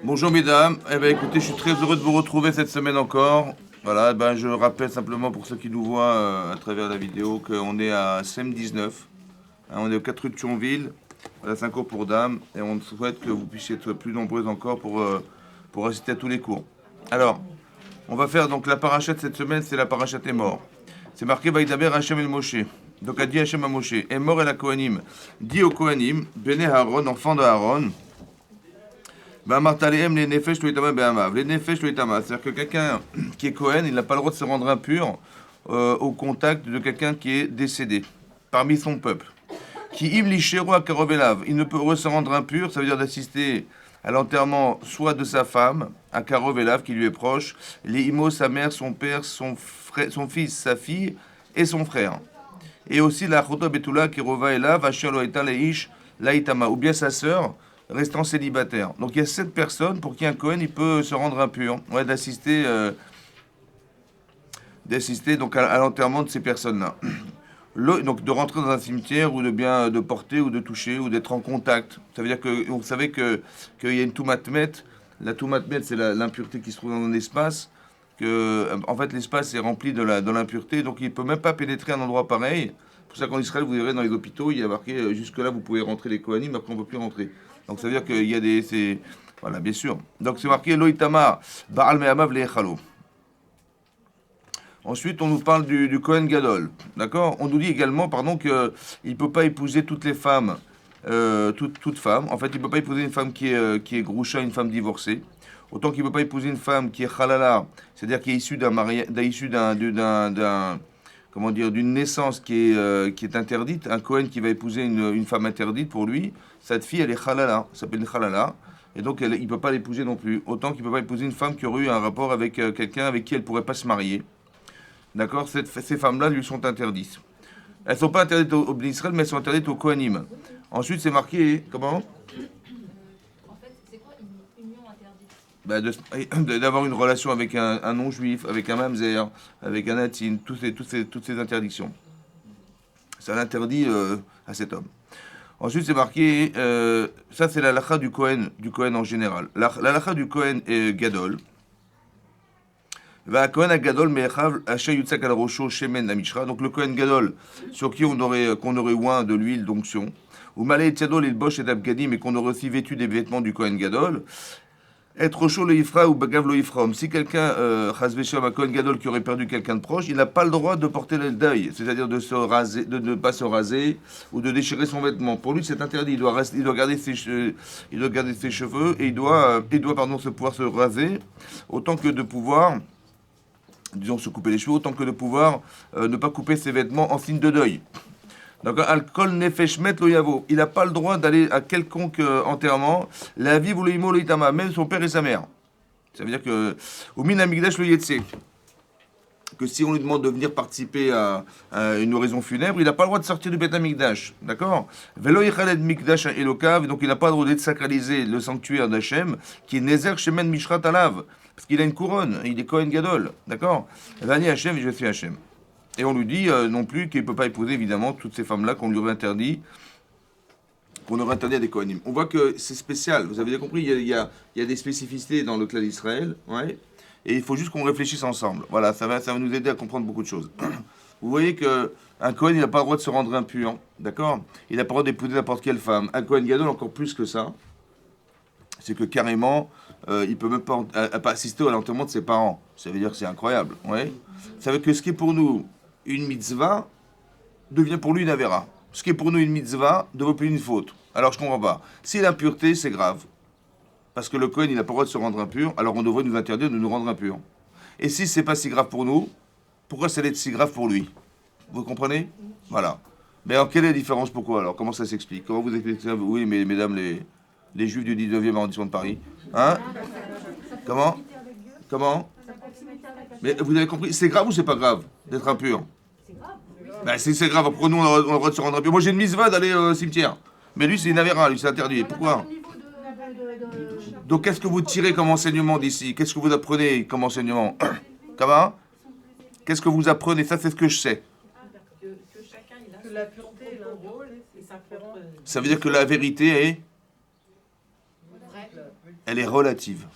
Bonjour mesdames, eh ben écoutez, je suis très heureux de vous retrouver cette semaine encore. Voilà, ben je rappelle simplement pour ceux qui nous voient à travers la vidéo qu'on est à SEM 19, hein, on est aux 4 rue de Thionville, voilà 5 cours pour dames, et on souhaite que vous puissiez être plus nombreuses encore pour assister à tous les cours. Alors, on va faire donc la parachate cette semaine, c'est la parachate est mort. C'est marqué Vaïdaber Hachem el Moshe. Donc a dit Hachem à Moshe, est mort et la Kohanim. Dit au Kohanim, Béné Aaron, enfant de Aaron. Les nefesh loitama be'amav. Les nefesh loitama, c'est-à-dire que quelqu'un qui est Kohen, il n'a pas le droit de se rendre impur au contact de quelqu'un qui est décédé parmi son peuple. Qui imlichero à karovelav, il ne peut se rendre impur, ça veut dire d'assister à l'enterrement soit de sa femme, à karovelav qui lui est proche, les imo, sa mère, son père, son fils, sa fille et son frère. Et aussi la choto betula qui rova elav, asher loïta leish laïtama, ou bien sa sœur restant célibataire. Donc il y a 7 personnes pour qui un Cohen il peut se rendre impur, ouais, d'assister donc à l'enterrement de ces personnes-là. Donc de rentrer dans un cimetière ou de porter ou de toucher ou d'être en contact. Ça veut dire que vous savez qu'il y a une toumatmet. La toumatmet c'est l'impureté qui se trouve dans un espace. En fait l'espace est rempli de l'impureté, donc il ne peut même pas pénétrer un endroit pareil. C'est pour ça qu'en Israël vous verrez dans les hôpitaux il y a marqué jusque là vous pouvez rentrer les Kohanim, après on ne peut plus rentrer. Donc ça veut dire qu'il y a des... Voilà, bien sûr. Donc c'est marqué Loïtama, Baal Me'amav Le'echalo. Ensuite, on nous parle du Kohen Gadol. D'accord. On nous dit également, pardon, qu'il ne peut pas épouser toutes les femmes, toute femme. En fait, il ne peut pas épouser une femme qui est groucha, une femme divorcée. Autant qu'il ne peut pas épouser une femme qui est halala, c'est-à-dire qui est issue comment dire, d'une naissance qui est interdite. Un Kohen qui va épouser une femme interdite pour lui, cette fille, elle est halala, ça s'appelle une halala, et donc il ne peut pas l'épouser non plus. Autant qu'il ne peut pas épouser une femme qui aurait eu un rapport avec quelqu'un avec qui elle ne pourrait pas se marier. D'accord. Ces femmes-là lui sont interdites. Elles ne sont pas interdites au Israël, mais elles sont interdites au Kohanim. Ensuite, c'est marqué, comment? En fait, c'est quoi une union interdite? D'avoir une relation avec un non-juif, avec un mamzer, avec un natin, toutes ces interdictions. Ça l'interdit à cet homme. Ensuite, c'est marqué, ça c'est la lacha du Kohen en général. La lacha du Kohen est Gadol. Donc le Kohen Gadol, sur qui qu'on aurait oint de l'huile d'onction, ou Malé Tzadol et Bosh et d'Abgadim, et qu'on aurait aussi vêtu des vêtements du Kohen Gadol, être chaud le Ifra ou Bagav le Ifram. Si quelqu'un, Chazvesham, un Kohen Gadol qui aurait perdu quelqu'un de proche, il n'a pas le droit de porter le deuil, c'est-à-dire de se raser, de ne pas se raser ou de déchirer son vêtement. Pour lui, c'est interdit. Il doit garder ses cheveux et il doit pouvoir se raser autant que de pouvoir, disons se couper les cheveux, autant que de pouvoir ne pas couper ses vêtements en signe de deuil. Donc, alcool nefeshmet lo yavo. Il n'a pas le droit d'aller à quelconque enterrement. La vie ou le imo lo itama, même son père et sa mère. Ça veut dire que au min amigdash lo yetse, que si on lui demande de venir participer à une oraison funèbre, il n'a pas le droit de sortir du Beth Amikdash. D'accord. Velo yichaled mikdash elokav, donc il n'a pas le droit de sacraliser le sanctuaire d'Hachem, qui est Nezer Shemen Mishrat Alav, parce qu'il a une couronne, il est Kohen Gadol. D'accord. Vani Hachem, je suis Hachem. Et on lui dit non plus qu'il ne peut pas épouser évidemment toutes ces femmes-là qu'on lui aurait interdit, à des Kohanim. On voit que c'est spécial, vous avez bien compris, il y a des spécificités dans le clan d'Israël, ouais, et il faut juste qu'on réfléchisse ensemble. Voilà, ça va nous aider à comprendre beaucoup de choses. Vous voyez qu'un Kohen, il n'a pas le droit de se rendre impur, d'accord. Il n'a pas le droit d'épouser n'importe quelle femme. Un Kohen Gadol, encore plus que ça, c'est que carrément, il peut même pas assister à l'enterrement de ses parents. Ça veut dire que c'est incroyable, ouais. Ça veut dire que ce qui est pour nous une mitzvah devient pour lui une avéra. Ce qui est pour nous une mitzvah devient plus une faute. Alors je comprends pas. Si l'impureté c'est grave, parce que le Kohen il n'a pas le droit de se rendre impur, alors on devrait nous interdire de nous rendre impurs. Et si c'est pas si grave pour nous, pourquoi ça l'est si grave pour lui? Vous comprenez? Voilà. Mais alors quelle est la différence? Pourquoi alors? Comment ça s'explique? Comment vous expliquez ça? Oui, mais mesdames les juifs du 19e arrondissement de Paris. Hein? Comment? Mais vous avez compris, c'est grave ou c'est pas grave d'être impur? C'est grave. Ben, si c'est grave, après nous on a le droit de se rendre impur. Moi j'ai une mitzvah d'aller au cimetière. Mais lui c'est une avéra, lui c'est interdit. Pourquoi? Donc qu'est-ce que vous tirez comme enseignement d'ici? Qu'est-ce que vous apprenez comme enseignement? Comment? Qu'est-ce que vous apprenez? Ça c'est ce que je sais. Que chacun il a la pureté et un rôle et sa propre. Ça veut dire que la vérité est... elle est relative.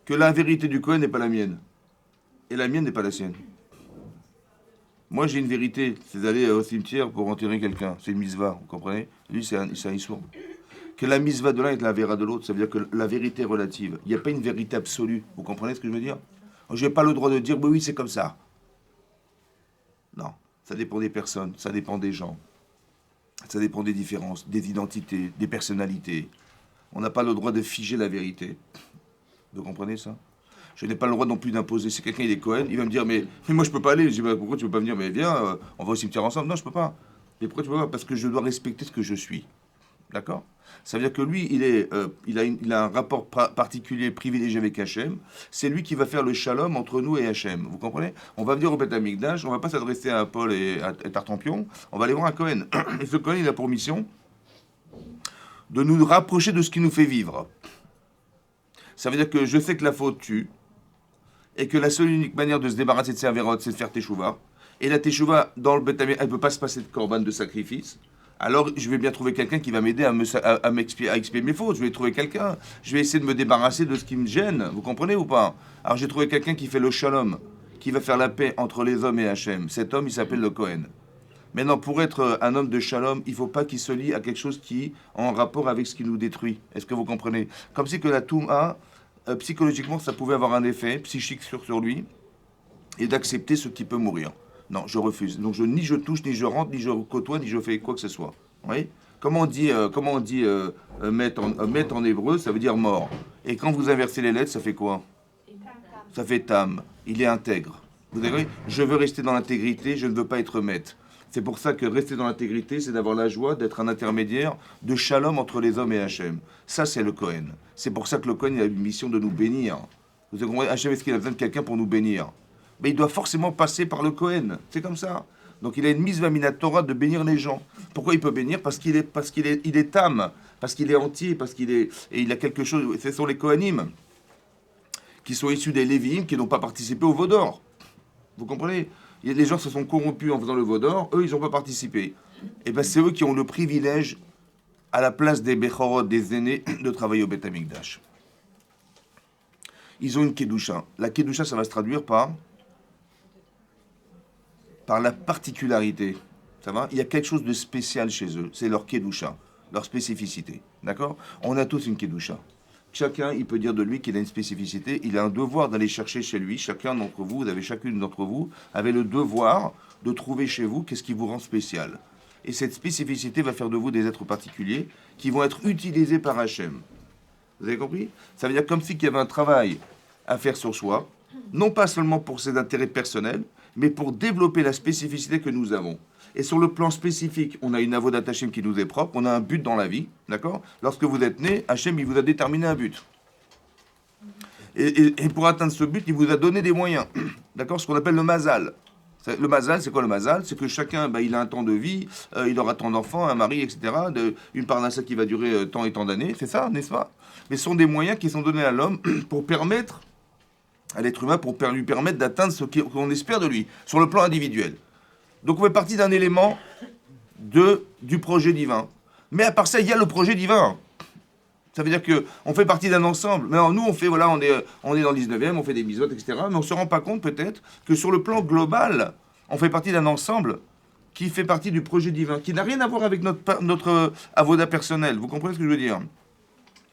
Que la vérité du Cohen n'est pas la mienne. Et la mienne n'est pas la sienne. Moi, j'ai une vérité, c'est d'aller au cimetière pour enterrer quelqu'un. C'est une misva, vous comprenez? Lui, c'est un issour. Que la misva de l'un est la vera de l'autre, ça veut dire que la vérité est relative. Il n'y a pas une vérité absolue. Vous comprenez ce que je veux dire? Je n'ai pas le droit de dire, oui, c'est comme ça. Non, ça dépend des personnes, ça dépend des gens. Ça dépend des différences, des identités, des personnalités. On n'a pas le droit de figer la vérité. Vous comprenez ça? Je n'ai pas le droit non plus d'imposer. Si quelqu'un il est Cohen, il va me dire mais moi je peux pas aller. Je dis bah, pourquoi tu peux pas venir? Mais viens, on va au cimetière ensemble. Non, je peux pas. Mais pourquoi tu peux pas? Parce que je dois respecter ce que je suis. D'accord? Ça veut dire que lui, il a un rapport particulier, privilégié avec Hachem. C'est lui qui va faire le shalom entre nous et Hachem. Vous comprenez? On va venir au Beth Amikdash, on va pas s'adresser à Paul et à Tartampion, on va aller voir un Cohen. Et ce Cohen, il a pour mission de nous rapprocher de ce qui nous fait vivre. Ça veut dire que je sais que la faute tue, et que la seule et unique manière de se débarrasser de ces avérotes, c'est de faire teshuva. Et la teshuva, dans le Beth Amikdash, elle ne peut pas se passer de korban, de sacrifice. Alors, je vais bien trouver quelqu'un qui va m'aider à expier mes fautes. Je vais trouver quelqu'un. Je vais essayer de me débarrasser de ce qui me gêne. Vous comprenez ou pas? Alors, j'ai trouvé quelqu'un qui fait le shalom, qui va faire la paix entre les hommes et Hachem. Cet homme, il s'appelle le Cohen. Maintenant, pour être un homme de shalom, il ne faut pas qu'il se lie à quelque chose qui est en rapport avec ce qui nous détruit. Est-ce que vous comprenez? Comme si que la Touma, psychologiquement, ça pouvait avoir un effet psychique sur lui et d'accepter ce qui peut mourir. Non, je refuse. Donc ni je touche, ni je rentre, ni je côtoie, ni je fais quoi que ce soit. Oui. Comment on dit met en hébreu, ça veut dire mort. Et quand vous inversez les lettres, ça fait quoi? Ça fait tam. Il est intègre. Vous avez compris? Je veux rester dans l'intégrité, je ne veux pas être maître. C'est pour ça que rester dans l'intégrité, c'est d'avoir la joie d'être un intermédiaire de shalom entre les hommes et Hachem. Ça, c'est le Cohen. C'est pour ça que le Cohen a une mission de nous bénir. Vous avez compris? Hachem, est-ce qu'il a besoin de quelqu'un pour nous bénir? Mais il doit forcément passer par le Cohen. C'est comme ça. Donc il a une mitzvah minatora de bénir les gens. Pourquoi il peut bénir? Parce qu'il est tam, parce qu'il est entier, et il a quelque chose. Ce sont les Kohanim qui sont issus des Lévi'im qui n'ont pas participé au Vaudor. Vous comprenez? Les gens se sont corrompus en faisant le Vaudor, eux ils n'ont pas participé. Et bien c'est eux qui ont le privilège, à la place des Bechorot, des aînés, de travailler au Beth Amikdash. Ils ont une Kedusha. La Kedusha, ça va se traduire par la particularité. Ça va? Il y a quelque chose de spécial chez eux. C'est leur Kedusha, leur spécificité. D'accord? On a tous une Kedusha. Chacun, il peut dire de lui qu'il a une spécificité. Il a un devoir d'aller chercher chez lui. Chacune d'entre vous avez le devoir de trouver chez vous qu'est-ce qui vous rend spécial. Et cette spécificité va faire de vous des êtres particuliers qui vont être utilisés par Hachem. Vous avez compris? Ça veut dire comme si il y avait un travail à faire sur soi, non pas seulement pour ses intérêts personnels, mais pour développer la spécificité que nous avons. Et sur le plan spécifique, on a une avodat Hachem qui nous est propre, on a un but dans la vie, d'accord? Lorsque vous êtes né, Hachem, il vous a déterminé un but. Et pour atteindre ce but, il vous a donné des moyens, d'accord? Ce qu'on appelle le mazal. Le mazal, c'est quoi le mazal? C'est que chacun, il a un temps de vie, il aura tant d'enfants, un mari, etc. Une parnassa qui va durer tant et tant d'années, c'est ça, n'est-ce pas? Mais ce sont des moyens qui sont donnés à l'homme pour permettre à l'être humain, pour lui permettre d'atteindre ce qu'on espère de lui, sur le plan individuel. Donc on fait partie d'un élément du projet divin. Mais à part ça, il y a le projet divin. Ça veut dire qu'on fait partie d'un ensemble. Mais alors, nous, on est dans le 19e, on fait des misotes, etc. Mais on ne se rend pas compte peut-être que sur le plan global, on fait partie d'un ensemble qui fait partie du projet divin, qui n'a rien à voir avec notre avoda personnel. Vous comprenez ce que je veux dire?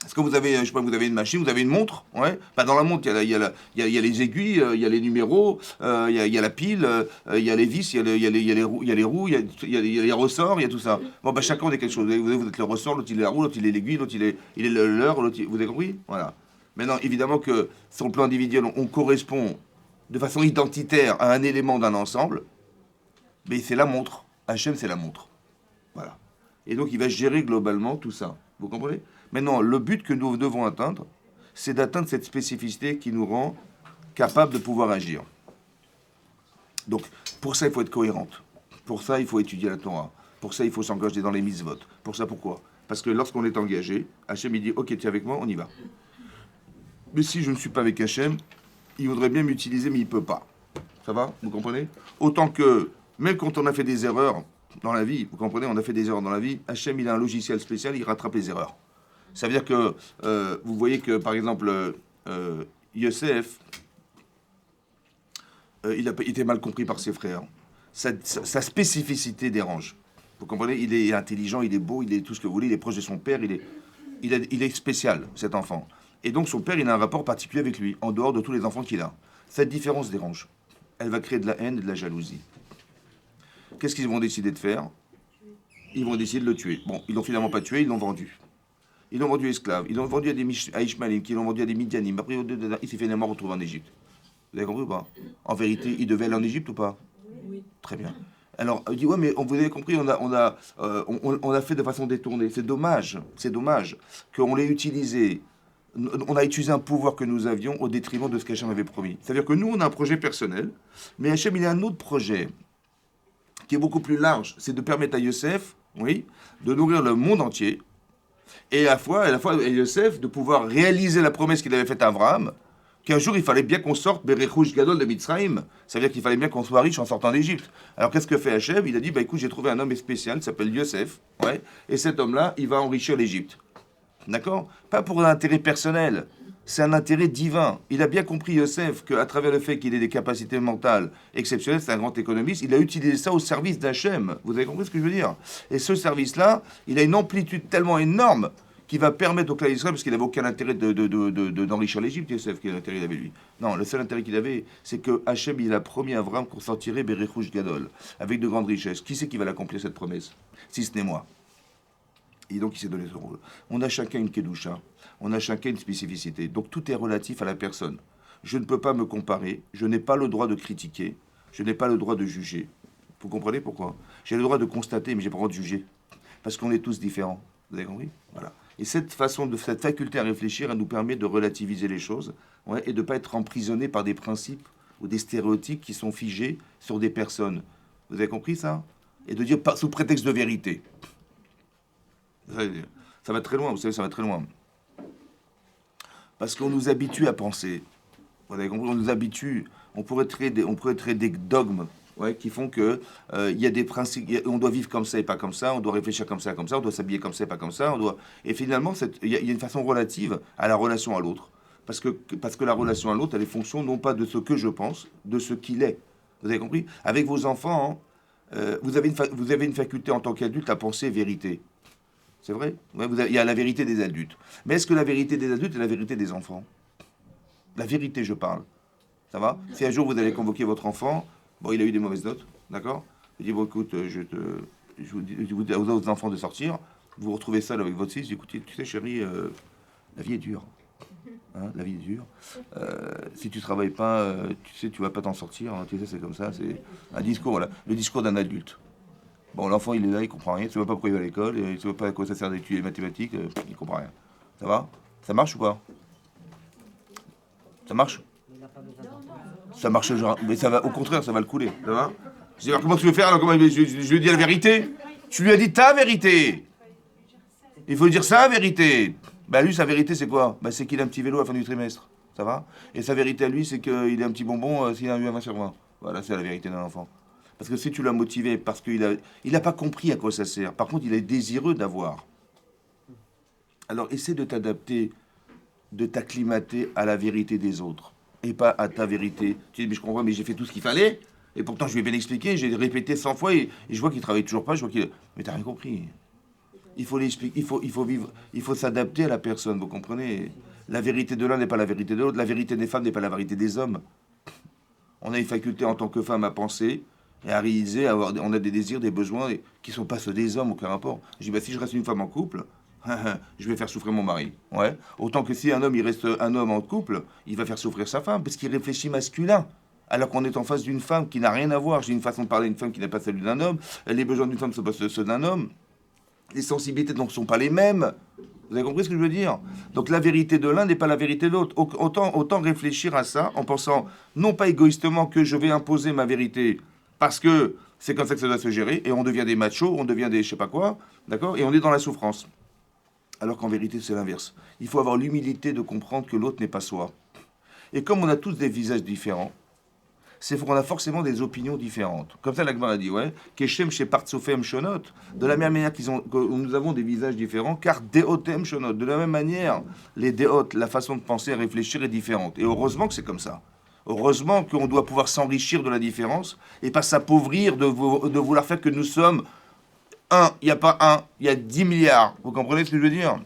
Est-ce que vous avez, je sais pas, vous avez une machine, vous avez une montre, ouais. Dans la montre, il y a les aiguilles, il y a les numéros, il y a la pile, il y a les vis, il y a les roues, il y a les ressorts, il y a tout ça. Bon, chacun on est quelque chose. Vous êtes le ressort, l'autre il est la roue, l'autre il est l'aiguille, l'autre il est le leurre, l'autre vous avez compris? Voilà. Maintenant, évidemment que sur le plan individuel, on correspond de façon identitaire à un élément d'un ensemble, mais c'est la montre. Hachem, c'est la montre. Voilà. Et donc, il va gérer globalement tout ça. Vous comprenez? Maintenant, le but que nous devons atteindre, c'est d'atteindre cette spécificité qui nous rend capables de pouvoir agir. Donc, pour ça, il faut être cohérente. Pour ça, il faut étudier la Torah. Pour ça, il faut s'engager dans les mitzvot. Pour ça, pourquoi? Parce que lorsqu'on est engagé, Hachem, il dit « Ok, tu es avec moi, on y va. » Mais si je ne suis pas avec Hachem, il voudrait bien m'utiliser, mais il ne peut pas. Ça va? Vous comprenez? Autant que, même quand on a fait des erreurs dans la vie, vous comprenez, on a fait des erreurs dans la vie, Hachem, il a un logiciel spécial, il rattrape les erreurs. Ça veut dire que vous voyez que, par exemple, Yosef, il a été mal compris par ses frères. Sa spécificité dérange. Vous comprenez? Il est intelligent, il est beau, il est tout ce que vous voulez, il est proche de son père, il est spécial, cet enfant. Et donc son père, il a un rapport particulier avec lui, en dehors de tous les enfants qu'il a. Cette différence dérange. Elle va créer de la haine et de la jalousie. Qu'est-ce qu'ils vont décider de faire? Ils vont décider de le tuer. Bon, ils l'ont finalement pas tué, ils l'ont vendu. Ils l'ont vendu esclave. Ils l'ont vendu à Ishmaelim, qui l'ont vendu à des Midianim. Après, il s'est finalement retrouvé en Égypte. Vous avez compris ou pas? En vérité, il devait aller en Égypte ou pas? Oui. Très bien. Alors, il dit, ouais, mais vous avez compris, on a fait de façon détournée. C'est dommage qu'on l'ait utilisé. On a utilisé un pouvoir que nous avions au détriment de ce qu'Hachem avait promis. C'est-à-dire que nous, on a un projet personnel, mais Hachem, il a un autre projet qui est beaucoup plus large. C'est de permettre à Yosef, oui, de nourrir le monde entier, et à la fois à Yosef de pouvoir réaliser la promesse qu'il avait faite à Abraham, qu'un jour il fallait bien qu'on sorte Berechouj Gadol de Mitzrayim. Ça veut dire qu'il fallait bien qu'on soit riche en sortant d'Égypte. Alors qu'est-ce que fait Hachem? Il a dit, bah écoute, j'ai trouvé un homme spécial, il s'appelle Yosef, ouais, et cet homme-là, il va enrichir l'Égypte. D'accord? Pas pour un intérêt personnel, c'est un intérêt divin. Il a bien compris, Yosef, qu'à travers le fait qu'il ait des capacités mentales exceptionnelles, c'est un grand économiste, il a utilisé ça au service d'Hachem. Vous avez compris ce que je veux dire? Et ce service-là, il a une amplitude tellement énorme qui va permettre au clan d'Israël, parce qu'il n'avait aucun intérêt d'enrichir l'Égypte, Yosef, quel intérêt il avait lui? Non, le seul intérêt qu'il avait, c'est que Hachem, il a promis à Abraham qu'on sortirait Berechouj Gadol, avec de grandes richesses. Qui c'est qui va l'accomplir cette promesse? Si ce n'est moi. Et donc il s'est donné son rôle. On a chacun une kedusha, on a chacun une spécificité. Donc tout est relatif à la personne. Je ne peux pas me comparer, je n'ai pas le droit de critiquer, je n'ai pas le droit de juger. Vous comprenez pourquoi? J'ai le droit de constater, mais j'ai pas le droit de juger. Parce qu'on est tous différents. Vous avez compris? Voilà. Et cette faculté à réfléchir, elle nous permet de relativiser les choses, ouais, et de ne pas être emprisonné par des principes ou des stéréotypes qui sont figés sur des personnes. Vous avez compris ça? Et de dire sous prétexte de vérité. Ça va très loin, vous savez, ça va très loin. Parce qu'on nous habitue à penser. Vous avez compris? On nous habitue. On pourrait créer des dogmes, ouais, qui font que il y a des principes. On doit vivre comme ça et pas comme ça. On doit réfléchir comme ça, on doit s'habiller comme ça et pas comme ça. Et finalement, il y a une façon relative à la relation à l'autre. Parce que la relation à l'autre, elle est fonction non pas de ce que je pense, de ce qu'il est. Vous avez compris? Avec vos enfants, vous avez une faculté en tant qu'adulte à penser vérité. C'est vrai? Ouais, il y a la vérité des adultes. Mais est-ce que la vérité des adultes est la vérité des enfants? La vérité, je parle. Ça va? Si un jour vous allez convoquer votre enfant, bon, il a eu des mauvaises notes, d'accord? Je dis, bon, écoute, je vous dis aux autres enfants de sortir, vous vous retrouvez seul avec votre fils, écoutez, tu sais, chérie, la vie est dure. Hein, la vie est dure. Si tu travailles pas, tu sais, tu vas pas t'en sortir. Hein, tu sais, c'est comme ça. C'est un discours, voilà. Le discours d'un adulte. Bon, l'enfant, il est là, il comprend rien. Il ne sait pas pourquoi il va à l'école. Il ne sait pas à quoi ça sert d'étudier les mathématiques. Il comprend rien. Ça va? Ça marche ou pas? Ça marche? Ça marche, genre, mais ça va, au contraire, ça va le couler. Ça va? Je dis, alors, comment tu veux faire? Alors, je lui ai dit la vérité? Tu lui as dit ta vérité. Il faut dire sa vérité. Bah, lui, sa vérité, c'est quoi? Bah, c'est qu'il a un petit vélo à la fin du trimestre. Ça va? Et sa vérité à lui, c'est qu'il a un petit bonbon s'il a eu un 20 sur 20. Voilà, c'est la vérité d'un enfant. Parce que si tu l'as motivé, parce qu'il a pas compris à quoi ça sert. Par contre, il est désireux d'avoir. Alors, essaie de t'adapter, de t'acclimater à la vérité des autres. Et pas à ta vérité. Tu dis, mais je comprends, mais j'ai fait tout ce qu'il fallait. Et pourtant, je lui ai bien expliqué, j'ai répété 100 fois, et je vois qu'il travaille toujours pas, je vois qu'il... Mais t'as rien compris. Il faut l'expliquer, il faut vivre, il faut s'adapter à la personne, vous comprenez? La vérité de l'un n'est pas la vérité de l'autre, la vérité des femmes n'est pas la vérité des hommes. On a une faculté en tant que femme à penser et à réaliser, on a des désirs, des besoins qui ne sont pas ceux des hommes, aucun rapport. Je dis, bah, si je reste une femme en couple, je vais faire souffrir mon mari. Ouais. Autant que si un homme, il reste un homme en couple, il va faire souffrir sa femme, parce qu'il réfléchit masculin. Alors qu'on est en face d'une femme qui n'a rien à voir. J'ai une façon de parler d'une femme qui n'est pas celle d'un homme. Les besoins d'une femme ne sont pas ceux d'un homme. Les sensibilités ne sont pas les mêmes. Vous avez compris ce que je veux dire? Donc la vérité de l'un n'est pas la vérité de l'autre. Autant réfléchir à ça en pensant, non pas égoïstement que je vais imposer ma vérité, parce que c'est comme ça que ça doit se gérer, et on devient des machos, on devient des je sais pas quoi, d'accord? Et on est dans la souffrance. Alors qu'en vérité, c'est l'inverse. Il faut avoir l'humilité de comprendre que l'autre n'est pas soi. Et comme on a tous des visages différents, c'est qu'on a forcément des opinions différentes. Comme ça, l'Agmar a dit, ouais, Keshem chez Partsofem Shonot, de la même manière que nous avons des visages différents, car Deotem Shonot, de la même manière, les Deot, la façon de penser et réfléchir est différente. Et heureusement que c'est comme ça. Heureusement qu'on doit pouvoir s'enrichir de la différence et pas s'appauvrir de vouloir faire que nous sommes un. Il n'y a pas un, il y a 10 milliards. Vous comprenez ce que je veux dire ?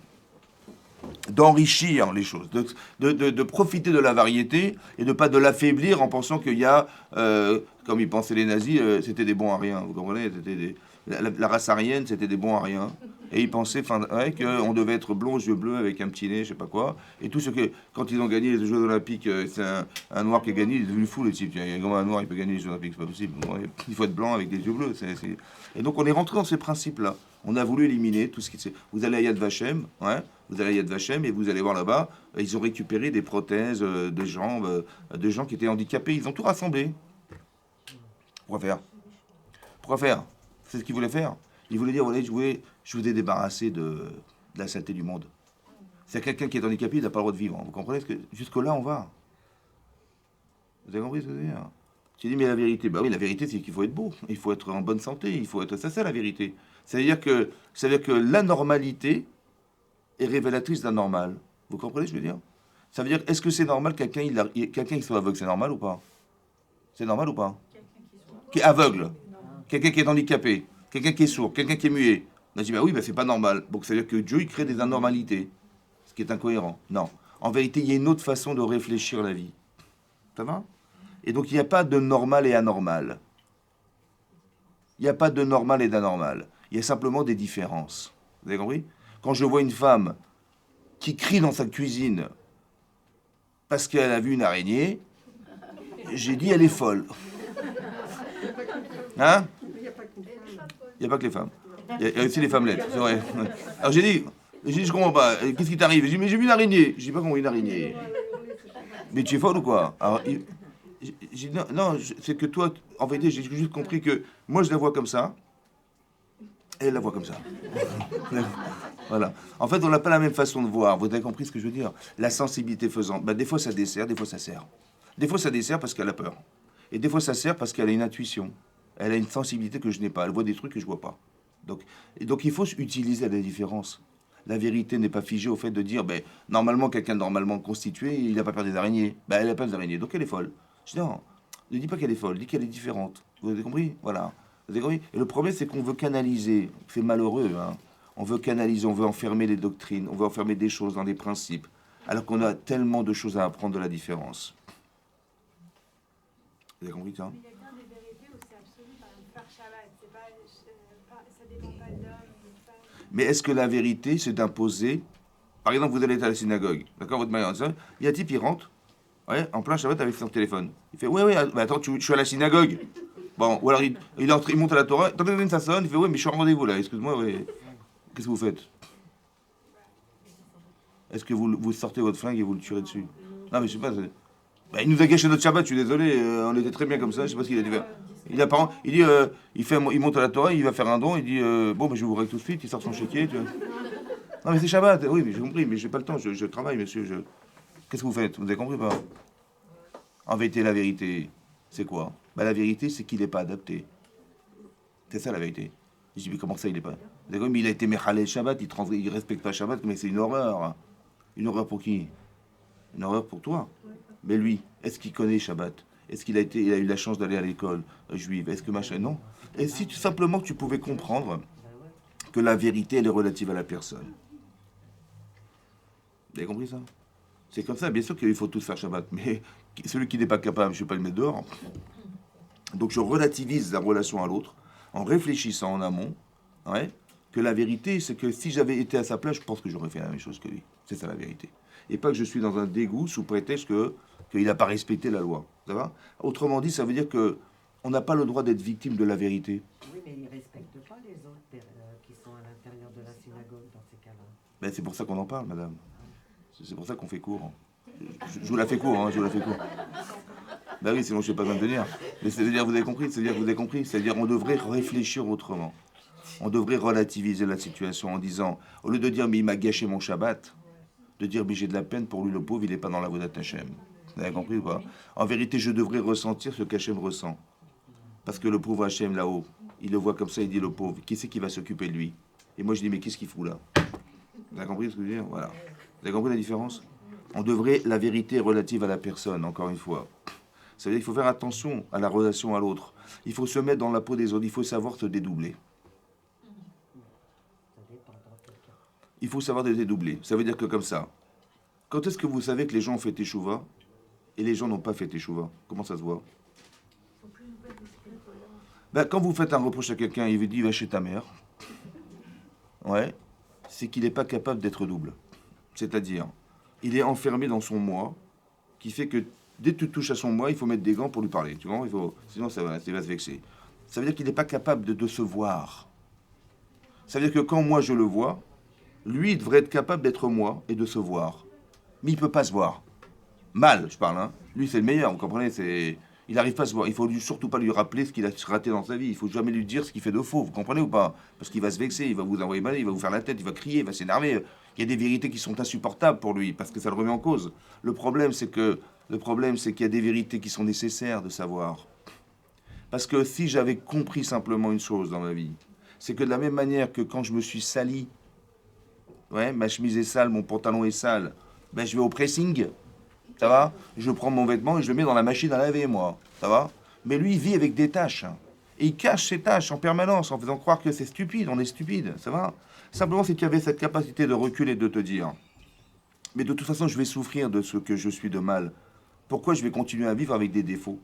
D'enrichir les choses, de profiter de la variété et de pas de l'affaiblir en pensant qu'il y a, comme ils pensaient les nazis, c'était des bons à rien. Vous comprenez ? La race aryenne, c'était des bons à rien. Et ils pensaient qu'on devait être blond aux yeux bleus avec un petit nez, je sais pas quoi. Et tout ce que, quand ils ont gagné les Jeux Olympiques, c'est un noir qui a gagné, il est devenu fou le type. Comment un noir il peut gagner les Jeux Olympiques, c'est pas possible. Il faut être blanc avec des yeux bleus. Et donc on est rentré dans ces principes-là. On a voulu éliminer tout ce qui. Vous allez à Yad Vashem, ouais, vous allez à Yad Vashem et vous allez voir là-bas, ils ont récupéré des prothèses de jambes de gens qui étaient handicapés. Ils ont tout rassemblé. Pourquoi faire? C'est ce qu'ils voulaient faire. Ils voulaient dire, voilà, je vous ai débarrassé de la saleté du monde. C'est quelqu'un qui est handicapé, il n'a pas le droit de vivre. Vous comprenez ce que jusque-là, on va. Vous avez compris ce que je veux dire? J'ai dit, mais la vérité, bah oui, la vérité, c'est qu'il faut être beau. Il faut être en bonne santé. Il faut être. Ça, c'est la vérité. C'est-à-dire que l'anormalité est révélatrice d'un normal. Vous comprenez ce que je veux dire? Ça veut dire, est-ce que c'est normal quelqu'un qui soit aveugle, c'est normal ou pas? C'est normal ou pas? Qui est aveugle, quelqu'un qui est handicapé, quelqu'un qui est sourd, quelqu'un qui est muet. On a dit, bah oui, bah c'est pas normal. Donc ça veut dire que Dieu, il crée des anormalités, ce qui est incohérent. Non. En vérité, il y a une autre façon de réfléchir la vie. Ça va? Et donc, il n'y a pas de normal et anormal. Il n'y a pas de normal et d'anormal. Il y a simplement des différences. Vous avez compris? Quand je vois une femme qui crie dans sa cuisine parce qu'elle a vu une araignée, j'ai dit, elle est folle. Hein? Il n'y a pas que les femmes. Il y a aussi les femmelettes, c'est vrai. Alors j'ai dit, je comprends pas, qu'est-ce qui t'arrive? J'ai dit, mais j'ai vu une araignée. Je dis pas comment une araignée. Mais tu es folle ou quoi? Alors, j'ai dit, non, c'est que toi, en vérité, j'ai juste compris que moi je la vois comme ça, et elle la voit comme ça. Voilà. En fait, on n'a pas la même façon de voir. Vous avez compris ce que je veux dire? La sensibilité faisant. Ben, des fois ça dessert, des fois ça sert. Des fois ça dessert parce qu'elle a peur. Et des fois ça sert parce qu'elle a une intuition. Elle a une sensibilité que je n'ai pas. Elle voit des trucs que je ne vois pas. Donc il faut utiliser la différence. La vérité n'est pas figée au fait de dire, ben, normalement, quelqu'un normalement constitué, il n'a pas peur des araignées. Ben, elle n'a pas peur des araignées, donc elle est folle. Je dis non, ne dis pas qu'elle est folle, dis qu'elle est différente. Vous avez compris? Voilà. Vous avez compris? Et le problème, c'est qu'on veut canaliser. C'est malheureux, hein. On veut canaliser, on veut enfermer les doctrines, on veut enfermer des choses dans des principes, alors qu'on a tellement de choses à apprendre de la différence. Vous avez compris ça? Mais il y a bien des vérités où c'est absolu, par exemple, faire Shabbat, ça dépend pas d'homme, de femme. Mais est-ce que la vérité, c'est d'imposer? Par exemple, vous allez être à la synagogue, d'accord, votre mari, il y a un type, il rentre, ouais, en plein Shabbat avec son téléphone. Il fait, ouais, mais attends, je suis à la synagogue. Bon, ou alors il entre, il monte à la Torah, ça sonne, il fait, ouais, mais je suis en rendez-vous là, excuse-moi, ouais. Qu'est-ce que vous faites? Est-ce que vous sortez votre flingue et vous le tuerez dessus? Non, mais je sais pas. Ben, il nous a gâché notre Shabbat, je suis désolé, on était très bien comme ça, je sais pas ce qu'il a dit. Il dit, il monte à la Torah, il va faire un don, il dit, bon, ben, je vous règle tout de suite, il sort son chéquier. Tu vois. Non, mais c'est Shabbat, oui, mais j'ai compris, mais j'ai pas le temps, je travaille, monsieur. Qu'est-ce que vous faites? Vous avez compris ou pas? En vérité, la vérité, c'est quoi? Ben, la vérité, c'est qu'il n'est pas adapté. C'est ça la vérité. Je dis, mais comment ça, il n'est pas? Vous avez compris, mais il a été Mechalel Shabbat, il respecte pas Shabbat, mais c'est une horreur. Une horreur pour qui? Une horreur pour toi. Mais lui, est-ce qu'il connaît Shabbat? Est-ce qu'il a eu la chance d'aller à l'école juive? Est-ce que machin? Non. Et si tout simplement tu pouvais comprendre que la vérité, elle est relative à la personne. Vous avez compris ça? C'est comme ça. Bien sûr qu'il faut tous faire Shabbat, mais celui qui n'est pas capable, je ne vais pas le mettre dehors. Donc je relativise la relation à l'autre en réfléchissant en amont, ouais, que la vérité, c'est que si j'avais été à sa place, je pense que j'aurais fait la même chose que lui. C'est ça la vérité. Et pas que je suis dans un dégoût sous prétexte qu'il n'a pas respecté la loi. Ça va? Autrement dit, ça veut dire que on n'a pas le droit d'être victime de la vérité. Oui, mais ils ne respectent pas les autres qui sont à l'intérieur de la synagogue dans ces cas-là. Ben, c'est pour ça qu'on en parle, madame. C'est pour ça qu'on fait court. Je vous la fais court, hein, je vous la fais court. Ben oui, sinon je ne sais pas maintenir. Mais c'est-à-dire, vous avez compris, c'est-à-dire on devrait réfléchir autrement. On devrait relativiser la situation en disant, au lieu de dire, mais il m'a gâché mon Shabbat, de dire, mais j'ai de la peine pour lui, le pauvre, il n'est pas dans la Vodat Hashem. Vous avez compris ou pas? En vérité, je devrais ressentir ce qu'Hachem ressent. Parce que le pauvre Hachem là-haut, il le voit comme ça, il dit le pauvre, qui c'est qui va s'occuper de lui? Et moi je dis, mais qu'est-ce qu'il fout là? Vous avez compris ce que je veux dire? Voilà. Vous avez compris la différence? On devrait, la vérité relative à la personne, encore une fois. Ça veut dire qu'il faut faire attention à la relation à l'autre. Il faut se mettre dans la peau des autres, il faut savoir se dédoubler. Ça dépend dans quel cas. Il faut savoir se dédoubler. Ça veut dire que comme ça, quand est-ce que vous savez que les gens ont fait teshuva et les gens n'ont pas fait teshuva? Comment ça se voit? Ben, quand vous faites un reproche à quelqu'un, il vous dit va chez ta mère. Ouais, c'est qu'il n'est pas capable d'être double. C'est-à-dire, il est enfermé dans son moi, qui fait que dès que tu touches à son moi, il faut mettre des gants pour lui parler. Tu vois, sinon il va se vexer. Ça veut dire qu'il n'est pas capable de se voir. Ça veut dire que quand moi je le vois, lui il devrait être capable d'être moi et de se voir. Mais il ne peut pas se voir. Mal, je parle. Hein. Lui c'est le meilleur, vous comprenez, il n'arrive pas à se voir. Il faut surtout pas lui rappeler ce qu'il a raté dans sa vie. Il faut jamais lui dire ce qu'il fait de faux. Vous comprenez ou pas? Parce qu'il va se vexer, il va vous envoyer mal, il va vous faire la tête, il va crier, il va s'énerver. Il y a des vérités qui sont insupportables pour lui parce que ça le remet en cause. Le problème, c'est qu'il y a des vérités qui sont nécessaires de savoir. Parce que si j'avais compris simplement une chose dans ma vie, c'est que de la même manière que quand je me suis sali, ouais, ma chemise est sale, mon pantalon est sale, ben je vais au pressing. Ça va? Je prends mon vêtement et je le mets dans la machine à laver, moi. Ça va? Mais lui, il vit avec des tâches. Et il cache ses tâches en permanence en faisant croire que c'est stupide. On est stupide. Ça va? Simplement, si tu avais cette capacité de recul et de te dire mais de toute façon, je vais souffrir de ce que je suis de mal. Pourquoi je vais continuer à vivre avec des défauts?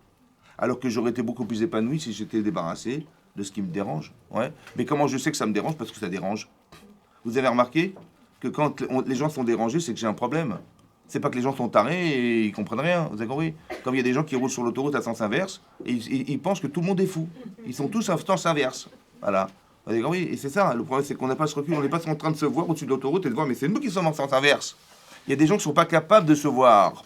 Alors que j'aurais été beaucoup plus épanoui si j'étais débarrassé de ce qui me dérange. Ouais. Mais comment je sais que ça me dérange? Parce que ça dérange. Vous avez remarqué que quand les gens sont dérangés, c'est que j'ai un problème. C'est pas que les gens sont tarés et ils comprennent rien, vous avez compris? Comme il y a des gens qui roulent sur l'autoroute à sens inverse et ils pensent que tout le monde est fou. Ils sont tous à sens inverse. Voilà. Vous avez compris? Et c'est ça, le problème c'est qu'on n'a pas ce recul, on n'est pas en train de se voir au-dessus de l'autoroute et de voir, mais c'est nous qui sommes en sens inverse. Il y a des gens qui ne sont pas capables de se voir.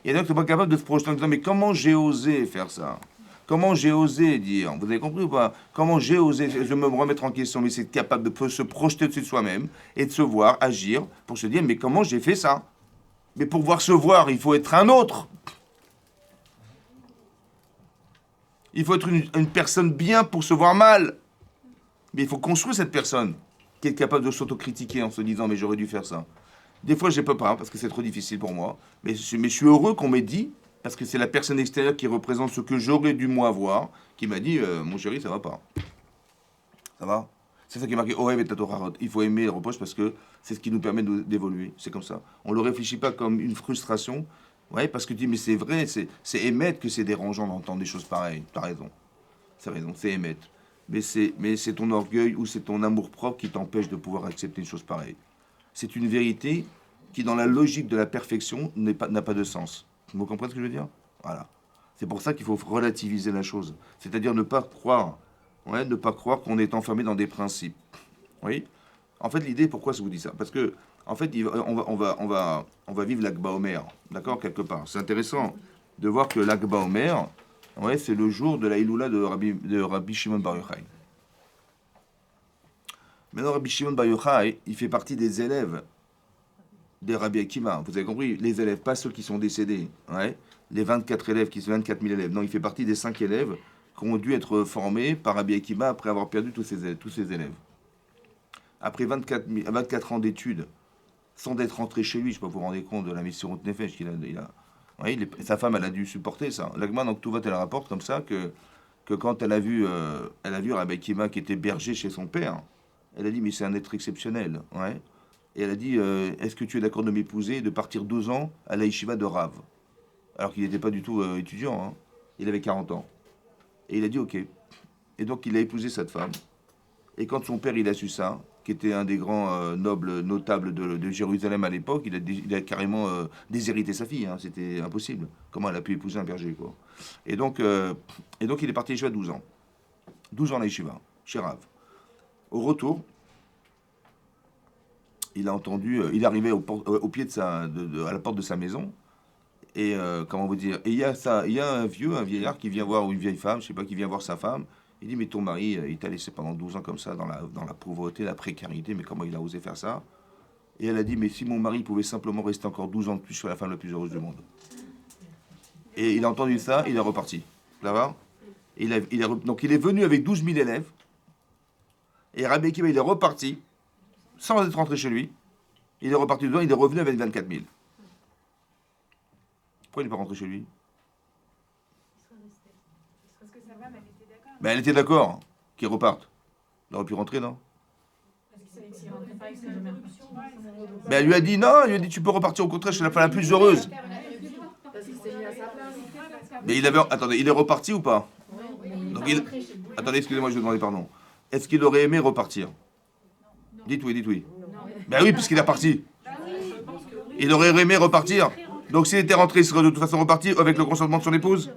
Il y a des gens qui ne sont pas capables de se projeter en disant, mais comment j'ai osé faire ça? Comment j'ai osé dire? Vous avez compris ou pas? Comment j'ai osé me remettre en question? Mais c'est capable de se projeter au-dessus de soi-même et de se voir, agir, pour se dire, mais comment j'ai fait ça? Mais pour pouvoir se voir, il faut être un autre. Il faut être une personne bien pour se voir mal. Mais il faut construire cette personne qui est capable de s'autocritiquer en se disant, mais j'aurais dû faire ça. Des fois, je ne peux pas, parce que c'est trop difficile pour moi. Mais je suis heureux qu'on m'ait dit, parce que c'est la personne extérieure qui représente ce que j'aurais dû moi voir, qui m'a dit, mon chéri, ça va pas. Ça va? C'est ça qui est marqué, Ohev et Tatorarot. Il faut aimer les reproches parce que c'est ce qui nous permet d'évoluer. C'est comme ça. On ne le réfléchit pas comme une frustration. Ouais, parce que tu dis, mais c'est vrai, c'est émettre que c'est dérangeant d'entendre des choses pareilles. Tu as raison. C'est raison, c'est émettre. Mais c'est ton orgueil ou c'est ton amour-propre qui t'empêche de pouvoir accepter une chose pareille. C'est une vérité qui, dans la logique de la perfection, n'a pas de sens. Vous comprenez ce que je veux dire? Voilà. C'est pour ça qu'il faut relativiser la chose. C'est-à-dire ne pas croire. Ouais, ne pas croire qu'on est enfermé dans des principes. Oui. En fait, l'idée, pourquoi je vous dis ça? Parce que, en fait, on va vivre l'Akba Omer, d'accord, quelque part. C'est intéressant de voir que l'Akba Omer, ouais, c'est le jour de la Iloula de Rabbi Shimon Bar Yochai. Maintenant, Rabbi Shimon Bar Yochai, il fait partie des élèves des Rabbi Akiva. Vous avez compris? Les élèves, pas ceux qui sont décédés. Ouais. Les 24 élèves, 24 000 élèves. Non, il fait partie des 5 élèves qui ont dû être formés par Rabbi Akiva après avoir perdu tous ses élèves. Après 24 ans d'études, sans être rentré chez lui, je ne sais pas vous vous rendez compte de la mission Nefesh qu'il a. Oui, sa femme, elle a dû supporter ça. L'Agma, donc tout va, elle rapporte comme ça que quand elle a vu Rabbi Akiva qui était berger chez son père, elle a dit, mais c'est un être exceptionnel. Ouais. Et elle a dit, est-ce que tu es d'accord de m'épouser et de partir 12 ans à la yeshiva de Rav? Alors qu'il n'était pas du tout étudiant, hein. Il avait 40 ans. Et il a dit ok. Et donc il a épousé cette femme. Et quand son père il a su ça, qui était un des grands nobles notables de Jérusalem à l'époque, il a carrément déshérité sa fille. Hein. C'était impossible. Comment elle a pu épouser un berger, quoi. Et donc il est parti à Yeshiva 12 ans. 12 ans à la Yeshiva, chez Rav. Au retour, il a entendu, il est arrivé au pied à la porte de sa maison. Et comment vous dire? Et il y a un vieillard qui vient voir, ou une vieille femme, je sais pas, qui vient voir sa femme. Il dit, mais ton mari, il t'a laissé pendant 12 ans comme ça, dans la pauvreté, la précarité, mais comment il a osé faire ça? Et elle a dit, mais si mon mari pouvait simplement rester encore 12 ans de plus, je serais la femme la plus heureuse du monde. Et il a entendu ça, il est reparti. Ça va? Donc il est venu avec 12 000 élèves. Et Rabbi Akiva, il est reparti, sans être rentré chez lui. Il est reparti dedans, il est revenu avec 24 000. Pourquoi il n'est pas rentré chez lui? Parce que sa femme, elle était d'accord. Ben, elle était d'accord qu'il reparte. Il aurait pu rentrer, non? Ben, elle lui a dit non, elle lui a dit tu peux repartir, au contraire, c'est la femme la plus heureuse. Mais attendez, il est reparti ou pas? Donc attendez, excusez-moi, je vais demander pardon. Est-ce qu'il aurait aimé repartir? Dites oui, dites oui. Ben oui, puisqu'il est parti. Il aurait aimé repartir. Donc s'il était rentré, il serait de toute façon reparti avec le consentement de son épouse.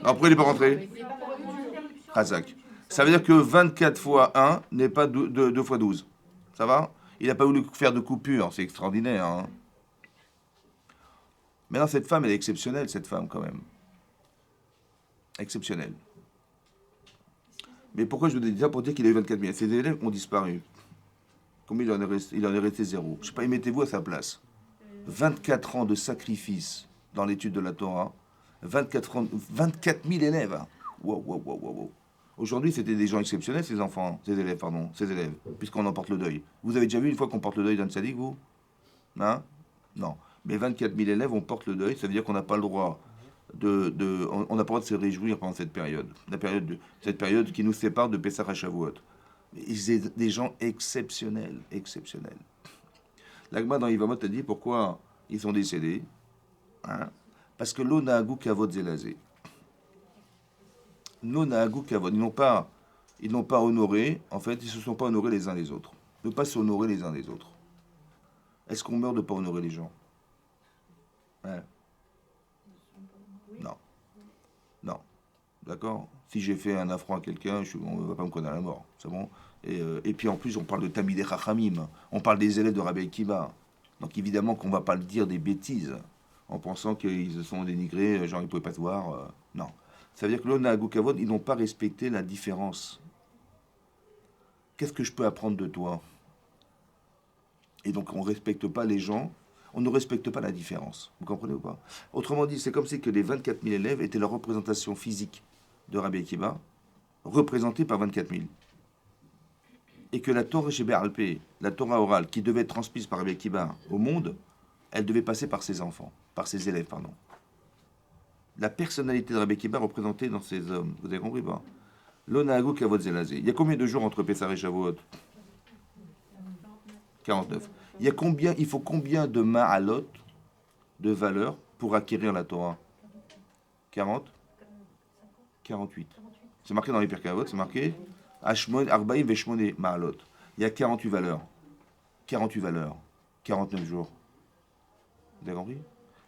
Après, il n'est pas rentré. Hazak. Ça veut dire que 24 fois 1 n'est pas 2 fois 12. Ça va? Il n'a pas voulu faire de coupure, c'est extraordinaire. Hein. Maintenant, cette femme, elle est exceptionnelle, cette femme, quand même. Exceptionnelle. Mais pourquoi je vous dis ça? Pour dire qu'il a eu 24 000. Ses élèves ont disparu. Combien il en est resté zéro? Je ne sais pas, mettez-vous à sa place. 24 ans de sacrifice dans l'étude de la Torah. 24 000 élèves. Wow, wow, wow, wow, wow. Aujourd'hui, c'était des gens exceptionnels, ces élèves, puisqu'on en porte le deuil. Vous avez déjà vu une fois qu'on porte le deuil d'un tzaddik, vous? Hein? Non. Mais 24 000 élèves, on porte le deuil, ça veut dire qu'on n'a pas le droit on n'a pas le droit de se réjouir pendant cette période. Cette période qui nous sépare de Pessah à Shavuot. C'est des gens exceptionnels, exceptionnels. L'Agma dans Yvamot a dit pourquoi ils sont décédés. Hein? Parce que l'Onahagu Kavod Zelazé. L'Onahagu Kavod. Ils n'ont pas honoré, en fait, ils ne se sont pas honorés les uns les autres. Ne pas s'honorer les uns les autres. Est-ce qu'on meurt de ne pas honorer les gens? Hein? Non. Non. D'accord? Si j'ai fait un affront à quelqu'un, on ne va pas me condamner à la mort. C'est bon? Et puis en plus, on parle de Tamidei Chachamim. On parle des élèves de Rabbi Akiva. Donc évidemment qu'on ne va pas le dire des bêtises en pensant qu'ils se sont dénigrés, genre ils ne pouvaient pas se voir. Non. Ça veut dire que l'Onahagu Kavod, ils n'ont pas respecté la différence. Qu'est-ce que je peux apprendre de toi? Et donc on ne respecte pas les gens. On ne respecte pas la différence. Vous comprenez ou pas? Autrement dit, c'est comme si que les 24 000 élèves étaient la représentation physique de Rabbi Akiva, représentée par 24 000. Et que la Torah Shebe Alpé, la Torah orale, qui devait être transmise par Rabbi Akiva au monde, elle devait passer par ses enfants, par ses élèves, pardon. La personnalité de Rabbi Akiva représentée dans ces hommes. Vous avez compris pas? L'Onahagu Kavod Zelazé. Il y a combien de jours entre Pessah et Shavuot? 49. Il faut combien de ma'alot, de valeur, pour acquérir la Torah? 40? 48. C'est marqué dans les Pirkei Avot, c'est marqué Ashmon Arbaim Veshmone ma'alot. Il y a 48 valeurs. 48 valeurs. 49 jours. Vous avez compris?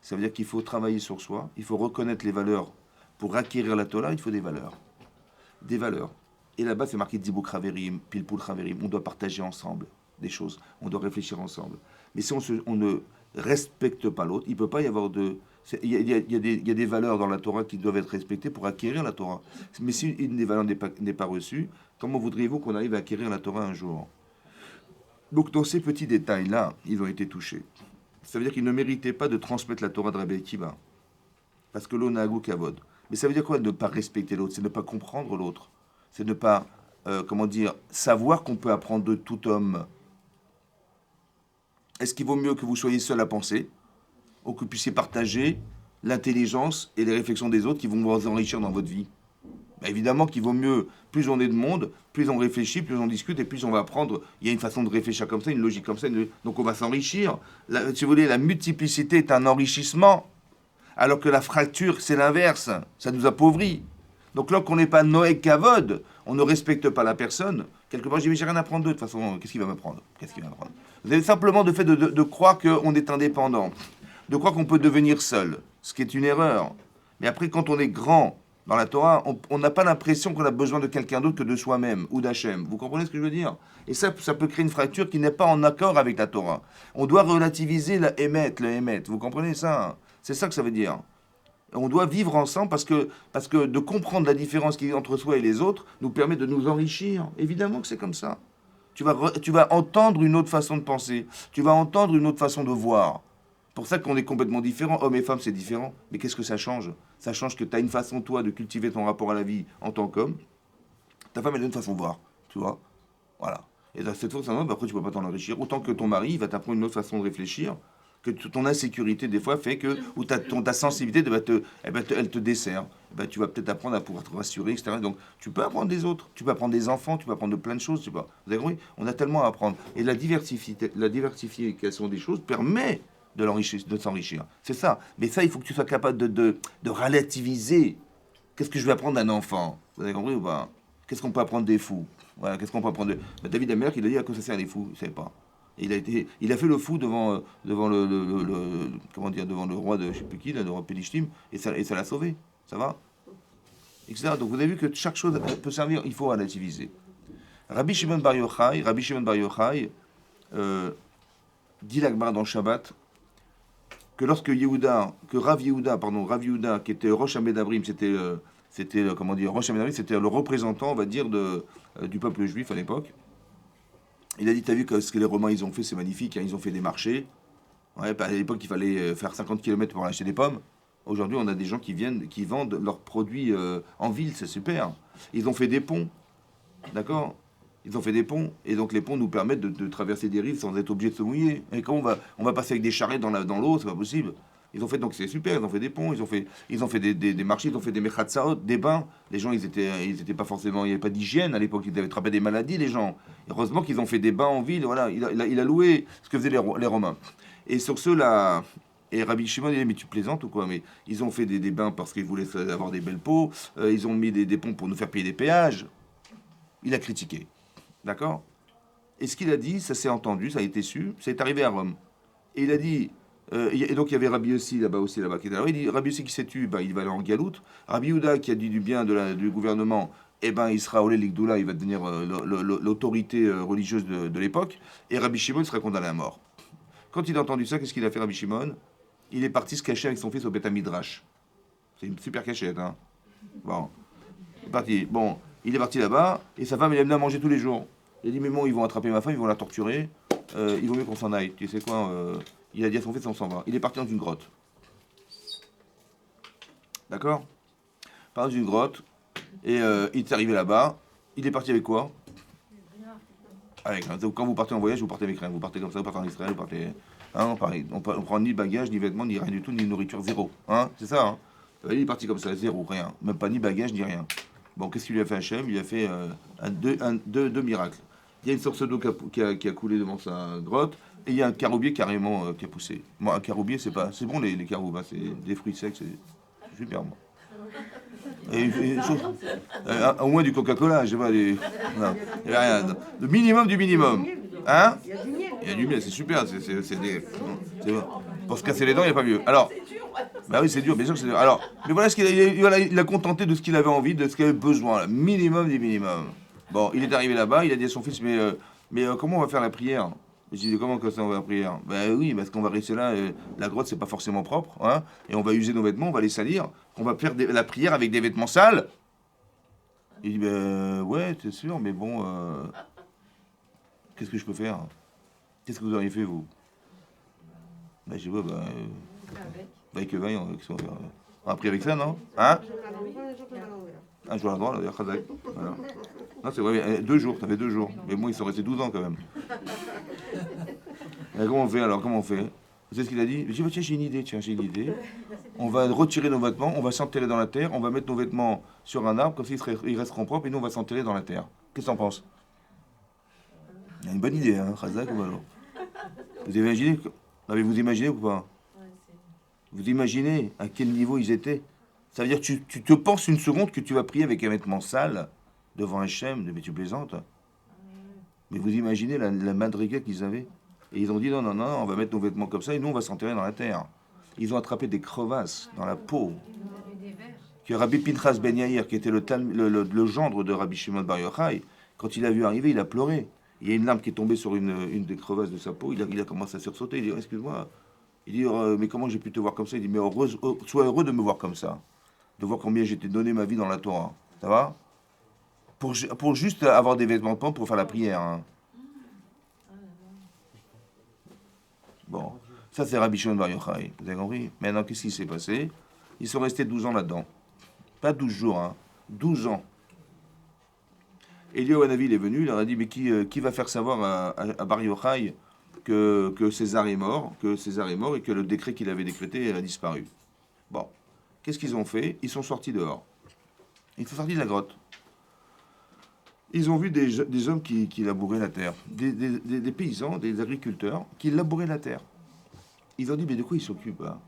Ça veut dire qu'il faut travailler sur soi, il faut reconnaître les valeurs. Pour acquérir la Torah, il faut des valeurs. Des valeurs. Et là-bas, c'est marqué Dibuk Haverim, Pilpul Haverim. On doit partager ensemble des choses. On doit réfléchir ensemble. Mais si on ne respecte pas l'autre, il ne peut pas y avoir de... Il y a des valeurs dans la Torah qui doivent être respectées pour acquérir la Torah. Mais si une des valeurs n'est pas reçue, comment voudriez-vous qu'on arrive à acquérir la Torah un jour? Donc dans ces petits détails-là, ils ont été touchés. Ça veut dire qu'ils ne méritaient pas de transmettre la Torah de Rabbi Akiva. Parce que l'Onahagu Kavod. Mais ça veut dire quoi, ne pas respecter l'autre? C'est ne pas comprendre l'autre. C'est ne pas, savoir qu'on peut apprendre de tout homme. Est-ce qu'il vaut mieux que vous soyez seul à penser, ou que vous puissiez partager l'intelligence et les réflexions des autres qui vont vous enrichir dans votre vie? Ben évidemment qu'il vaut mieux, plus on est de monde, plus on réfléchit, plus on discute, et plus on va apprendre. Il y a une façon de réfléchir comme ça, une logique comme ça, donc on va s'enrichir. Si vous voulez, la multiplicité est un enrichissement, alors que la fracture, c'est l'inverse, ça nous appauvrit. Donc lorsqu'on n'est pas Noé Kavod, on ne respecte pas la personne, quelque part, j'ai rien à apprendre d'eux, de toute façon, qu'est-ce qu'il va m'apprendre? Vous avez simplement le fait de croire qu'on est indépendant, de croire qu'on peut devenir seul, ce qui est une erreur. Mais après, quand on est grand dans la Torah, on n'a pas l'impression qu'on a besoin de quelqu'un d'autre que de soi-même ou d'Hachem. Vous comprenez ce que je veux dire? Et ça peut créer une fracture qui n'est pas en accord avec la Torah. On doit relativiser le émet. Vous comprenez ça? C'est ça que ça veut dire. On doit vivre ensemble parce que de comprendre la différence qu'il y a entre soi et les autres nous permet de nous enrichir. Évidemment que c'est comme ça. Tu vas entendre une autre façon de penser. Tu vas entendre une autre façon de voir. Pour ça qu'on est complètement différents. Hommes et femmes, c'est différent. Mais qu'est-ce que ça change? Ça change que tu as une façon, toi, de cultiver ton rapport à la vie en tant qu'homme. Ta femme, elle a une façon de voir, tu vois. Voilà. Et dans cette façon, après, tu peux pas t'en enrichir. Autant que ton mari, il va t'apprendre une autre façon de réfléchir, que ton insécurité, des fois, fait que, ou ta sensibilité, elle te dessert. Tu vas peut-être apprendre à pouvoir te rassurer, etc. Donc, tu peux apprendre des autres, tu peux apprendre des enfants, tu peux apprendre de plein de choses, tu vois. Vous avez compris? On a tellement à apprendre. Et la diversification des choses permet de s'enrichir. C'est ça. Mais ça, il faut que tu sois capable de relativiser. Qu'est-ce que je vais apprendre d'un enfant? Vous avez compris ou pas? Qu'est-ce qu'on peut apprendre des fous? Voilà, qu'est-ce qu'on peut apprendre de... David Amer, il a dit à quoi ça sert les fous? Il ne savait pas. Et il a fait le fou devant comment dire, devant le roi de je sais plus qui, là, le roi Pélishtim, et ça l'a sauvé. Ça va? Etc. Donc vous avez vu que chaque chose peut servir, il faut relativiser. Rabbi Shimon Bar Yochai dit l'Agmara dans Shabbat que lorsque Rav Yehuda, qui était Rosh Hamedabrim, comment dire, Rosh Hamedabrim, c'était le représentant, on va dire, du peuple juif à l'époque. Il a dit, t'as vu ce que les Romains ils ont fait, c'est magnifique, hein, ils ont fait des marchés. Ouais, à l'époque, il fallait faire 50 km pour acheter des pommes. Aujourd'hui, on a des gens qui vendent leurs produits en ville, c'est super. Ils ont fait des ponts, d'accord? Ils ont fait des ponts, et donc les ponts nous permettent de traverser des rives sans être obligés de se mouiller. Et quand on va passer avec des charrettes dans l'eau, c'est pas possible. Ils ont fait, donc c'est super, ils ont fait des ponts, ils ont fait des marchés, ils ont fait des mechatsaot, des bains. Les gens, ils étaient pas forcément, il n'y avait pas d'hygiène à l'époque, ils avaient attrapé des maladies, les gens. Heureusement qu'ils ont fait des bains en ville, voilà, il a loué ce que faisaient les Romains. Et sur ceux-là, et Rabbi Shimon, il dit, mais tu plaisantes ou quoi? Mais ils ont fait des bains parce qu'ils voulaient avoir des belles peaux, ils ont mis des ponts pour nous faire payer des péages. Il a critiqué. D'accord? Et ce qu'il a dit, ça s'est entendu, ça a été su, ça est arrivé à Rome. Et il a dit, et donc il y avait Rabbi Yossi là-bas qui était là. Il dit, Rabbi Yossi qui s'est tué, il va aller en galoute. Rabbi Yehuda qui a dit du bien du gouvernement, il sera Olé Ligdoula, il va devenir l'autorité religieuse de l'époque. Et Rabbi Shimon sera condamné à mort. Quand il a entendu ça, qu'est-ce qu'il a fait Rabbi Shimon? Il est parti se cacher avec son fils au Beth Midrash. C'est une super cachette, hein. Bon, il est parti. Bon, il est parti là-bas, et sa femme, elle aime bien manger tous les jours. Il a dit, mais bon, ils vont attraper ma femme, ils vont la torturer. Il vaut mieux qu'on s'en aille. Tu sais quoi il a dit à son fils, on s'en va. Il est parti dans une grotte. D'accord? Dans une grotte. Et il est arrivé là-bas. Il est parti avec quoi? Avec. Donc, quand vous partez en voyage, vous partez avec rien. Vous partez comme ça, vous partez en Israël, vous partez. Hein, pareil. On prend ni bagage, ni vêtements, ni rien du tout, ni nourriture, zéro. Hein? C'est ça, hein? Il est parti comme ça, zéro, rien. Même pas ni bagage, ni rien. Bon, qu'est-ce qu'il lui a fait Hachem? Il a fait deux miracles. Il y a une source d'eau qui a coulé devant sa grotte, et il y a un caroubier carrément qui a poussé. Moi, un caroubier, c'est bon les caroubes, hein, c'est des fruits secs, c'est super bon. Au moins du Coca-Cola, je sais pas, non, il n'y avait rien. Le minimum du minimum. Hein? Il y a du miel, c'est super, c'est bon. Pour se casser les dents, il n'y a pas mieux. Alors, bah oui, c'est dur, bien sûr que c'est dur. Alors, mais voilà, il a contenté de ce qu'il avait envie, de ce qu'il avait besoin, le minimum du minimum. Bon, il est arrivé là-bas, il a dit à son fils, mais comment on va faire la prière? Je dis, comment que ça on va la prière? Ben oui, parce qu'on va rester là, la grotte c'est pas forcément propre, hein, et on va user nos vêtements, on va les salir, on va faire la prière avec des vêtements sales. Il dit, ben ouais, c'est sûr, mais bon, qu'est-ce que je peux faire? Qu'est-ce que vous auriez fait, vous? Ben je sais pas, avec le vin, on a pris avec ça, non? Hein? Un jour à droite, voilà. Non, c'est vrai, 2 jours, ça fait 2 jours. Mais bon, ils sont restés 12 ans quand même. Et comment on fait alors? Comment on fait? Vous savez ce qu'il a dit? Il dit, tiens, j'ai une idée. On va retirer nos vêtements, on va s'enterrer dans la terre, on va mettre nos vêtements sur un arbre, comme ça ils resteront propres, et nous on va s'enterrer dans la terre. Qu'est-ce que t'en penses? Il y a une bonne idée, hein, Khazak ou alors? Vous imaginez ou pas? Vous imaginez à quel niveau ils étaient? Ça veut dire que tu te penses une seconde que tu vas prier avec un vêtement sale devant Hachem, mais tu plaisantes. Mais vous imaginez la madriga qu'ils avaient? Et ils ont dit non, on va mettre nos vêtements comme ça et nous on va s'enterrer dans la terre. Ils ont attrapé des crevasses dans la peau. Que Rabbi Pinchas Ben Yair, qui était le gendre de Rabbi Shimon Bar Yochai, quand il a vu arriver, il a pleuré. Il y a une larme qui est tombée sur une des crevasses de sa peau, il a commencé à sursauter, il dit excuse-moi. Il dit mais comment j'ai pu te voir comme ça? Il dit mais sois heureux de me voir comme ça. De voir combien j'ai donné ma vie dans la Torah. Ça va? Pour juste avoir des vêtements pour faire la prière. Hein. Bon. Ça, c'est Rabbi Shimon Bar Yochai. Vous avez compris? Maintenant, qu'est-ce qui s'est passé? Ils sont restés 12 ans là-dedans. Pas 12 jours, hein. 12 ans. Eliyahu Hanavi, il est venu, il leur a dit, mais qui va faire savoir à Bar Yochai que César est mort, et que le décret qu'il avait décrété a disparu. Bon. Qu'est-ce qu'ils ont fait? Ils sont sortis dehors. Ils sont sortis de la grotte. Ils ont vu des hommes qui labouraient la terre. Des paysans, des agriculteurs qui labouraient la terre. Ils ont dit, mais de quoi ils s'occupent là?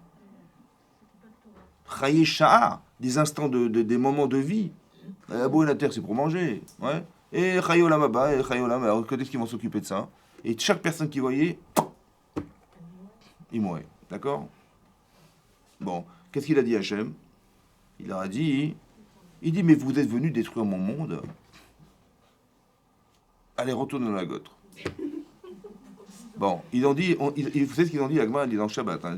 Chaye Shah, des instants, des moments de vie. Labourer la terre, c'est pour manger. Ouais. Et Chaye Olam Haba, et Chaye Olam, alors est-ce qu'ils vont s'occuper de ça? Et chaque personne qui voyait, il mourait. D'accord? Bon, qu'est-ce qu'il a dit Hachem? Il leur a dit, mais vous êtes venus détruire mon monde. Allez, retourne dans la gotre. Bon, ils ont dit, vous savez ce qu'ils ont dit, Agma, dit dans le Shabbat, hein,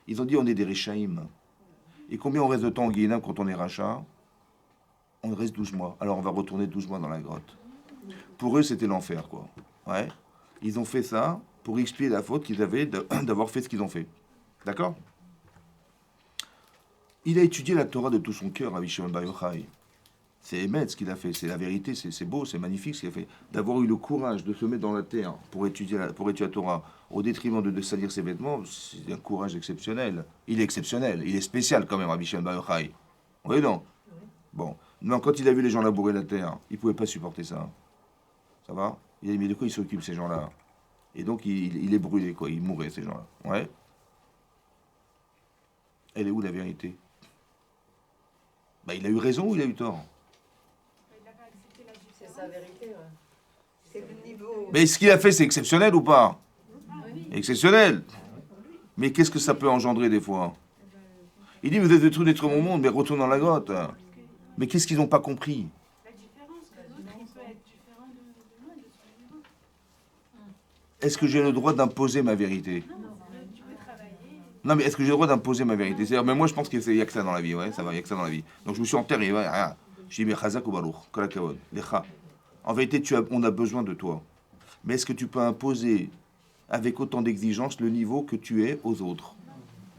ils ont dit on est des Réchaïm. Et combien on reste de temps en Guéhinam quand on est rachat? On reste 12 mois. Alors on va retourner 12 mois dans la grotte. Pour eux, c'était l'enfer, quoi. Ouais. Ils ont fait ça pour expier la faute qu'ils avaient d'avoir fait ce qu'ils ont fait. D'accord? Il a étudié la Torah de tout son cœur, Rabbi Shimon Bar Yochai. C'est émettre ce qu'il a fait, c'est la vérité, c'est beau, c'est magnifique ce qu'il a fait. D'avoir eu le courage de se mettre dans la terre pour étudier la Torah au détriment de salir ses vêtements, c'est un courage exceptionnel. Il est exceptionnel, il est spécial quand même, Rabbi Shimon Bar Yochai. Oui, non? Bon. Non, quand il a vu les gens labourer la terre, il ne pouvait pas supporter ça. Ça va? Il a dit, mais de quoi ils s'occupent ces gens-là? Et donc il est brûlé, quoi, il mourait ces gens-là. Ouais. Elle est où la vérité? Il a eu raison ou il a eu tort? C'est sa vérité, ouais. C'est le niveau. Mais ce qu'il a fait, c'est exceptionnel ou pas? Exceptionnel. Mais qu'est-ce que ça peut engendrer des fois? Il dit, vous êtes détruire mon monde, mais retourne dans la grotte. Mais qu'est-ce qu'ils n'ont pas compris? La différence que l'autre, il peut être différent de moi, de son niveau. Est-ce que j'ai le droit d'imposer ma vérité? Non, tu peux travailler. Non, mais est-ce que j'ai le droit d'imposer ma vérité? C'est-à-dire, mais moi, je pense qu'il n'y a que ça dans la vie, ouais, ça va, il n'y a que ça dans la vie. Donc, je me suis enterré, ouais, rien. J'ai dit, mais Chazak ou Baruch, Kolakavod, Lecha. En vérité, on a besoin de toi. Mais est-ce que tu peux imposer avec autant d'exigence le niveau que tu es aux autres?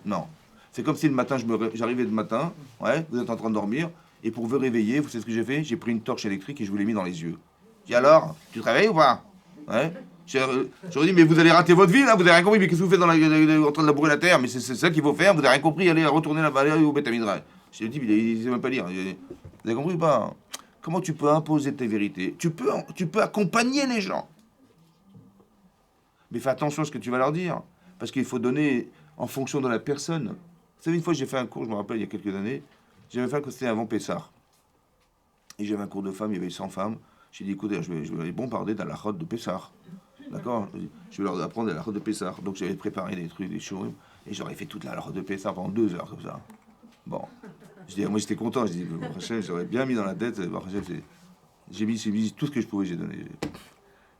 Non. C'est comme si le matin, j'arrivais le matin, ouais, vous êtes en train de dormir, et pour vous réveiller, vous savez ce que j'ai fait? J'ai pris une torche électrique et je vous l'ai mis dans les yeux. J'ai dit alors, tu te réveilles ou pas? Ouais. J'aurais dit, mais vous allez rater votre vie, là, vous avez rien compris, mais qu'est-ce que vous faites en train de labourer la terre? Mais c'est ça qu'il faut faire, vous avez rien compris, allez retourner là-bas, allez au Beth Midrash. Je lui ai dit, il ne sait même pas lire. Vous avez compris ou pas? Comment tu peux imposer tes vérités? Tu peux accompagner les gens. Mais fais attention à ce que tu vas leur dire, parce qu'il faut donner en fonction de la personne. Vous savez, une fois, j'ai fait un cours, je me rappelle, il y a quelques années, j'avais fait un cours, c'était avant Pessah. Et j'avais un cours de femmes, il y avait 100 femmes. J'ai dit, écoutez, je vais les bombarder dans la route de Pessah. D'accord? Je vais leur apprendre la route de Pessah. Donc j'avais préparé des trucs, des choses, et j'aurais fait toute la route de Pessah pendant 2 heures, comme ça. Bon. Moi, j'étais content. Je dis, j'aurais bien mis dans la tête. J'ai mis tout ce que je pouvais, j'ai donné.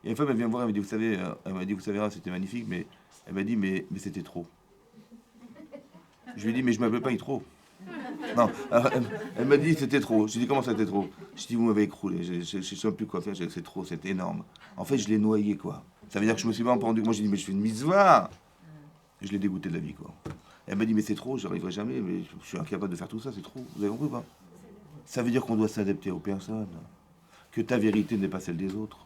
Et une fois, elle vient me voir, elle m'a dit, vous savez, c'était magnifique, mais elle m'a dit, mais c'était trop. Je lui ai dit, mais je m'appelle pas trop. Non, alors, elle m'a dit, c'était trop. J'ai dit, comment ça, c'était trop? Je dis, vous m'avez écroulé, je ne sais plus quoi faire, c'est trop, c'est énorme. En fait, je l'ai noyé, quoi. Ça veut dire que je me suis pas entendu. Moi, j'ai dit, mais je fais une mitzvah. Je l'ai dégoûté de la vie, quoi. Elle m'a dit, mais c'est trop, j'arriverai jamais, mais je suis incapable de faire tout ça, c'est trop. Vous avez compris ou pas? Ça veut dire qu'on doit s'adapter aux personnes, que ta vérité n'est pas celle des autres.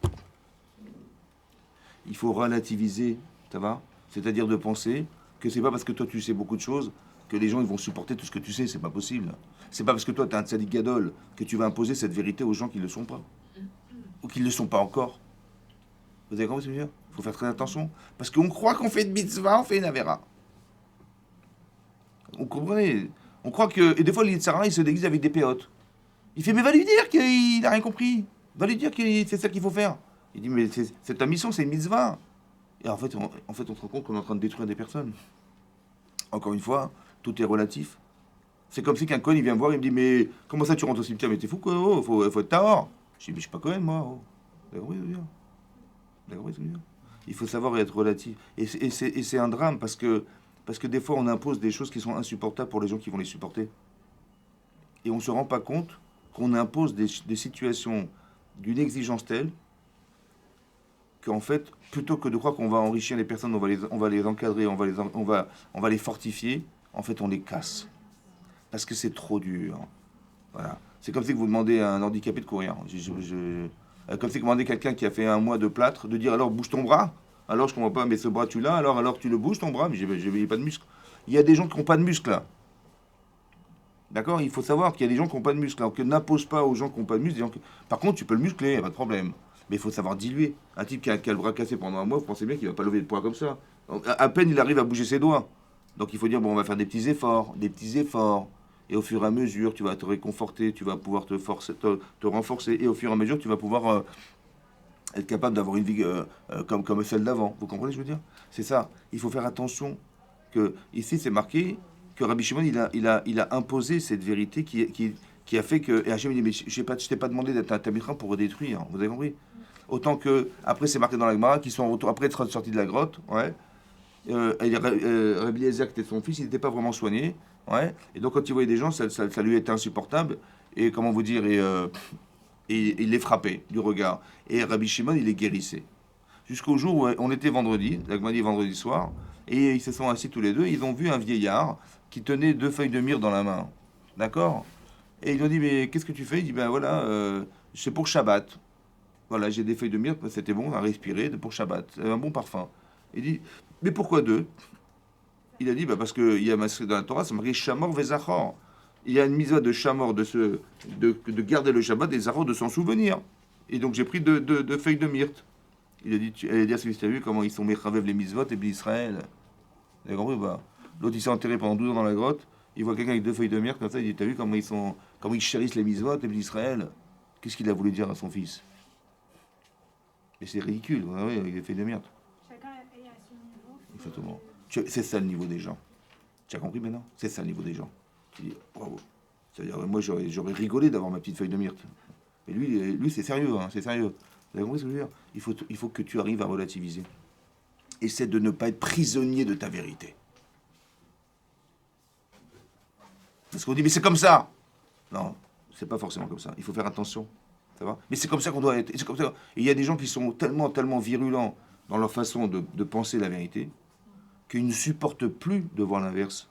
Il faut relativiser, ça va? C'est-à-dire de penser que c'est pas parce que toi tu sais beaucoup de choses que les gens ils vont supporter tout ce que tu sais, c'est pas possible. C'est pas parce que toi tu es un tzaddik gadol que tu vas imposer cette vérité aux gens qui ne le sont pas. Ou qui ne le sont pas encore. Vous avez compris ce que je veux dire? Il faut faire très attention. Parce qu'on croit qu'on fait une mitzvah, on fait une avera. Vous comprenez? On croit que... Et des fois, l'Yitzhara, il se déguise avec des péotes. Il fait, mais va lui dire qu'il n'a rien compris. Va lui dire que c'est ça qu'il faut faire. Il dit, mais c'est ta mission, c'est une mitzvah. Et en fait, on se rend compte qu'on est en train de détruire des personnes. Encore une fois, tout est relatif. C'est comme si qu'un Cohen, il vient me voir, il me dit, mais comment ça tu rentres au cimetière? Mais t'es fou, quoi, oh, faut être tahor. Je dis, mais je suis pas Cohen, moi. Oh. Vous avez compris ce que je veux dire? Vous avez compris ce que je veux dire? Il faut savoir être relatif. Et c'est un drame, parce que des fois, on impose des choses qui sont insupportables pour les gens qui vont les supporter. Et on ne se rend pas compte qu'on impose des situations d'une exigence telle qu'en fait, plutôt que de croire qu'on va enrichir les personnes, on va les encadrer, on va les fortifier, en fait, on les casse. Parce que c'est trop dur. Voilà. C'est comme si vous demandez à un handicapé de courir. Comme si vous demandez à quelqu'un qui a fait un mois de plâtre de dire alors bouge ton bras. Alors je comprends pas, mais ce bras tu l'as, alors tu le bouges ton bras, mais j'ai pas de muscle. Il y a des gens qui n'ont pas de muscle là. D'accord. Il faut savoir qu'il y a des gens qui n'ont pas de muscle. Alors que n'impose pas aux gens qui n'ont pas de muscle. Par contre, tu peux le muscler, il n'y a pas de problème. Mais il faut savoir diluer. Un type qui a le bras cassé pendant un mois, vous pensez bien qu'il ne va pas lever de poids comme ça. À peine il arrive à bouger ses doigts. Donc il faut dire, bon, on va faire des petits efforts. Et au fur et à mesure, tu vas te réconforter, tu vas pouvoir te renforcer. Et au fur et à mesure, tu vas pouvoir être capable d'avoir une vie comme celle d'avant. Vous comprenez ce que je veux dire? C'est ça. Il faut faire attention que, ici, c'est marqué que Rabbi Shimon, il a imposé cette vérité qui a fait que... Et Hachem, il dit, mais je t'ai pas demandé d'être un tabitrin pour détruire. Vous avez compris? Autant que, après, c'est marqué dans la Gemara, qu'ils sont en retour, après être sortis de la grotte, ouais. Rabbi Eliezer, qui était son fils, il n'était pas vraiment soigné. Ouais. Et donc, quand il voyait des gens, ça lui était insupportable. Et comment vous dire, et il les frappait du regard. Et Rabbi Shimon, il les guérissait. Jusqu'au jour où on était vendredi, la Gemara dit vendredi soir, et ils se sont assis tous les deux. Ils ont vu un vieillard qui tenait 2 feuilles de myrrhe dans la main. D'accord? Et ils lui ont dit, mais qu'est-ce que tu fais? Il dit, ben voilà, c'est pour Shabbat. Voilà, j'ai des feuilles de myrrhe, c'était bon à respirer pour Shabbat. C'est un bon parfum. Il dit, mais pourquoi 2? Il a dit, bah parce qu'il y a dans la Torah, c'est marqué Shamor Vezachor. Il y a une mise de Shamor de garder le Shabbat et Zachor de s'en souvenir. Et donc j'ai pris 2 feuilles de myrte. Il a dit, elle a dit à ce que tu as vu comment ils sont mechavev les mitzvot et puis Israël. Vous avez compris ou pas? L'autre il s'est enterré pendant 12 ans dans la grotte. Il voit quelqu'un avec 2 feuilles de myrte comme ça. Il dit, t'as vu comment ils chérissent les mitzvot et puis Israël? Qu'est-ce qu'il a voulu dire à son fils? Et c'est ridicule, vous voyez, avec des feuilles de myrte. Chacun est à son niveau. Exactement. C'est ça le niveau des gens. Tu as compris maintenant? C'est ça le niveau des gens. Tu dis, bravo. C'est-à-dire, moi, j'aurais rigolé d'avoir ma petite feuille de myrte. Mais lui c'est sérieux, hein, c'est sérieux. Vous avez compris ce que je veux dire? Il faut que tu arrives à relativiser. Essaie de ne pas être prisonnier de ta vérité. Parce qu'on dit, mais c'est comme ça. Non, c'est pas forcément comme ça. Il faut faire attention. Ça va? Mais c'est comme ça qu'on doit être. Et c'est comme ça. Et il y a des gens qui sont tellement virulents dans leur façon de penser la vérité qu'ils ne supportent plus de voir l'inverse.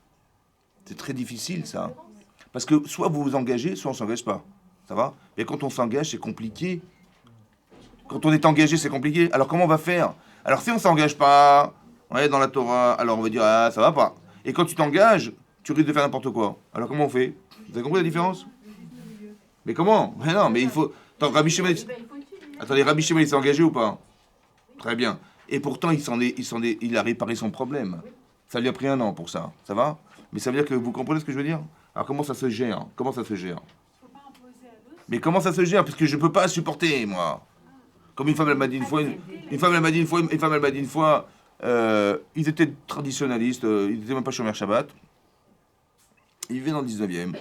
C'est très difficile, ça. Parce que soit vous vous engagez, soit on ne s'engage pas. Ça va? Et quand on s'engage, c'est compliqué. Quand on est engagé, c'est compliqué. Alors comment on va faire? Alors si on ne s'engage pas, ouais, dans la Torah, alors on va dire, ah, ça va pas. Et quand tu t'engages, tu risques de faire n'importe quoi. Alors comment on fait? Vous avez compris la différence? Mais comment? Mais non, mais il faut... Attends, Rabbi Shimon... Attendez, Rabbi Shimon, il s'est engagé ou pas? Très bien. Et pourtant, il a réparé son problème. Ça lui a pris 1 an pour ça. Ça va? Mais ça veut dire que vous comprenez ce que je veux dire? Alors comment ça se gère? Comment ça se gère? Faut pas imposer à d'autres. Mais comment ça se gère? Parce que je peux pas supporter, moi. Comme une femme, elle m'a dit une fois, ils étaient traditionnalistes, ils n'étaient même pas chômeurs Shabbat. Ils vivaient dans le 19e.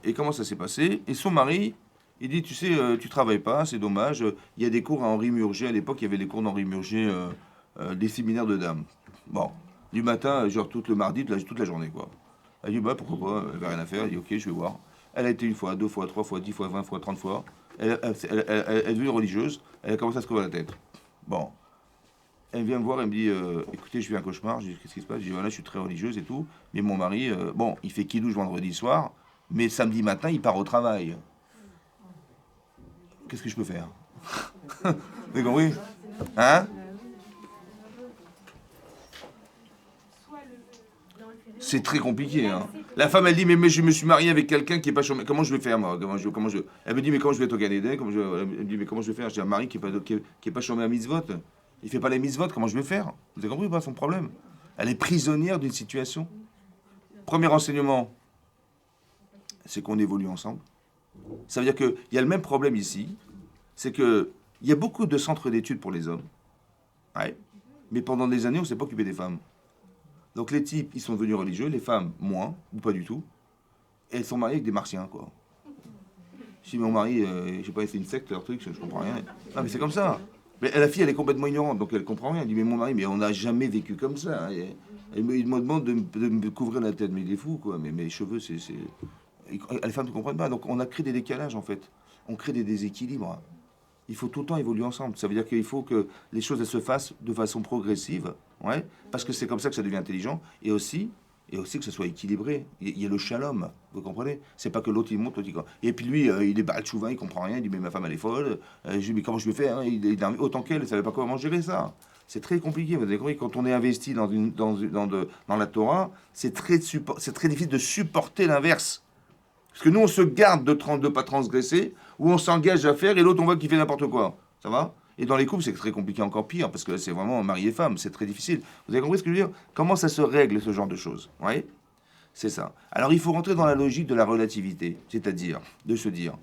Et comment ça s'est passé? Et son mari, il dit, tu sais, tu travailles pas, c'est dommage. Il y a des cours à Henri Murger. À l'époque, il y avait les cours d'Henri Murger, des séminaires de dames. Bon, du matin, genre tout le mardi, toute la journée, quoi. Elle dit, bah pourquoi pas, elle avait rien à faire. Elle dit, ok, je vais voir. Elle a été 1 fois, 2 fois, 3 fois, 10 fois, 20 fois, 30 fois. Elle est devenue religieuse. Elle a commencé à se crever la tête. Bon. Elle vient me voir, elle me dit, écoutez, je fais un cauchemar. Je dis, qu'est-ce qui se passe? Je dis, voilà, je suis très religieuse et tout. Mais mon mari, bon, il fait kidouche vendredi soir. Mais samedi matin, il part au travail. Qu'est-ce que je peux faire? Vous avez compris? Hein? C'est très compliqué. Hein. La femme, elle dit, mais je me suis mariée avec quelqu'un qui n'est pas chômeur. Comment je vais faire, moi? Elle me dit, mais comment je vais être au Gan Eden? Elle me dit, mais comment je vais faire? J'ai un mari qui n'est pas chômeur à mitzvot. Il ne fait pas les mitzvot, comment je vais faire? Vous avez compris ou pas son problème? Elle est prisonnière d'une situation. Premier enseignement, c'est qu'on évolue ensemble. Ça veut dire qu'il y a le même problème ici, c'est qu'il y a beaucoup de centres d'études pour les hommes, ouais, mais pendant des années, on ne s'est pas occupé des femmes. Donc les types, ils sont devenus religieux, les femmes, moins, ou pas du tout, et elles sont mariées avec des martiens, quoi. Si mon mari, je sais pas, c'est une secte, leur truc, je comprends rien. Non, mais c'est comme ça. Mais la fille, elle est complètement ignorante, donc elle comprend rien. Elle dit, mais mon mari, mais on n'a jamais vécu comme ça. Il me demande de me couvrir la tête, mais il est fou, quoi. Mais mes cheveux, c'est... Les femmes ne comprennent pas. Donc on a créé des décalages, en fait. On crée des déséquilibres. Il faut tout le temps évoluer ensemble. Ça veut dire qu'il faut que les choses elles se fassent de façon progressive, ouais, parce que c'est comme ça que ça devient intelligent, et aussi que ce soit équilibré. Il y a le shalom, vous comprenez? C'est pas que l'autre il monte, l'autre il... Et puis lui, il est Baal Tchouva, il comprend rien, il dit mais ma femme elle est folle, je lui dis mais comment je vais faire, hein, il a autant qu'elle, il savait pas comment gérer ça. C'est très compliqué, vous avez compris, quand on est investi dans la Torah, c'est très difficile de supporter l'inverse. Parce que nous, on se garde de pas transgresser, ou on s'engage à faire, et l'autre, on voit qu'il fait n'importe quoi. Ça va? Et dans les couples, c'est très compliqué, encore pire, parce que c'est vraiment mari et femme, c'est très difficile. Vous avez compris ce que je veux dire? Comment ça se règle, ce genre de choses? Oui? C'est ça. Alors, il faut rentrer dans la logique de la relativité, c'est-à-dire de se dire,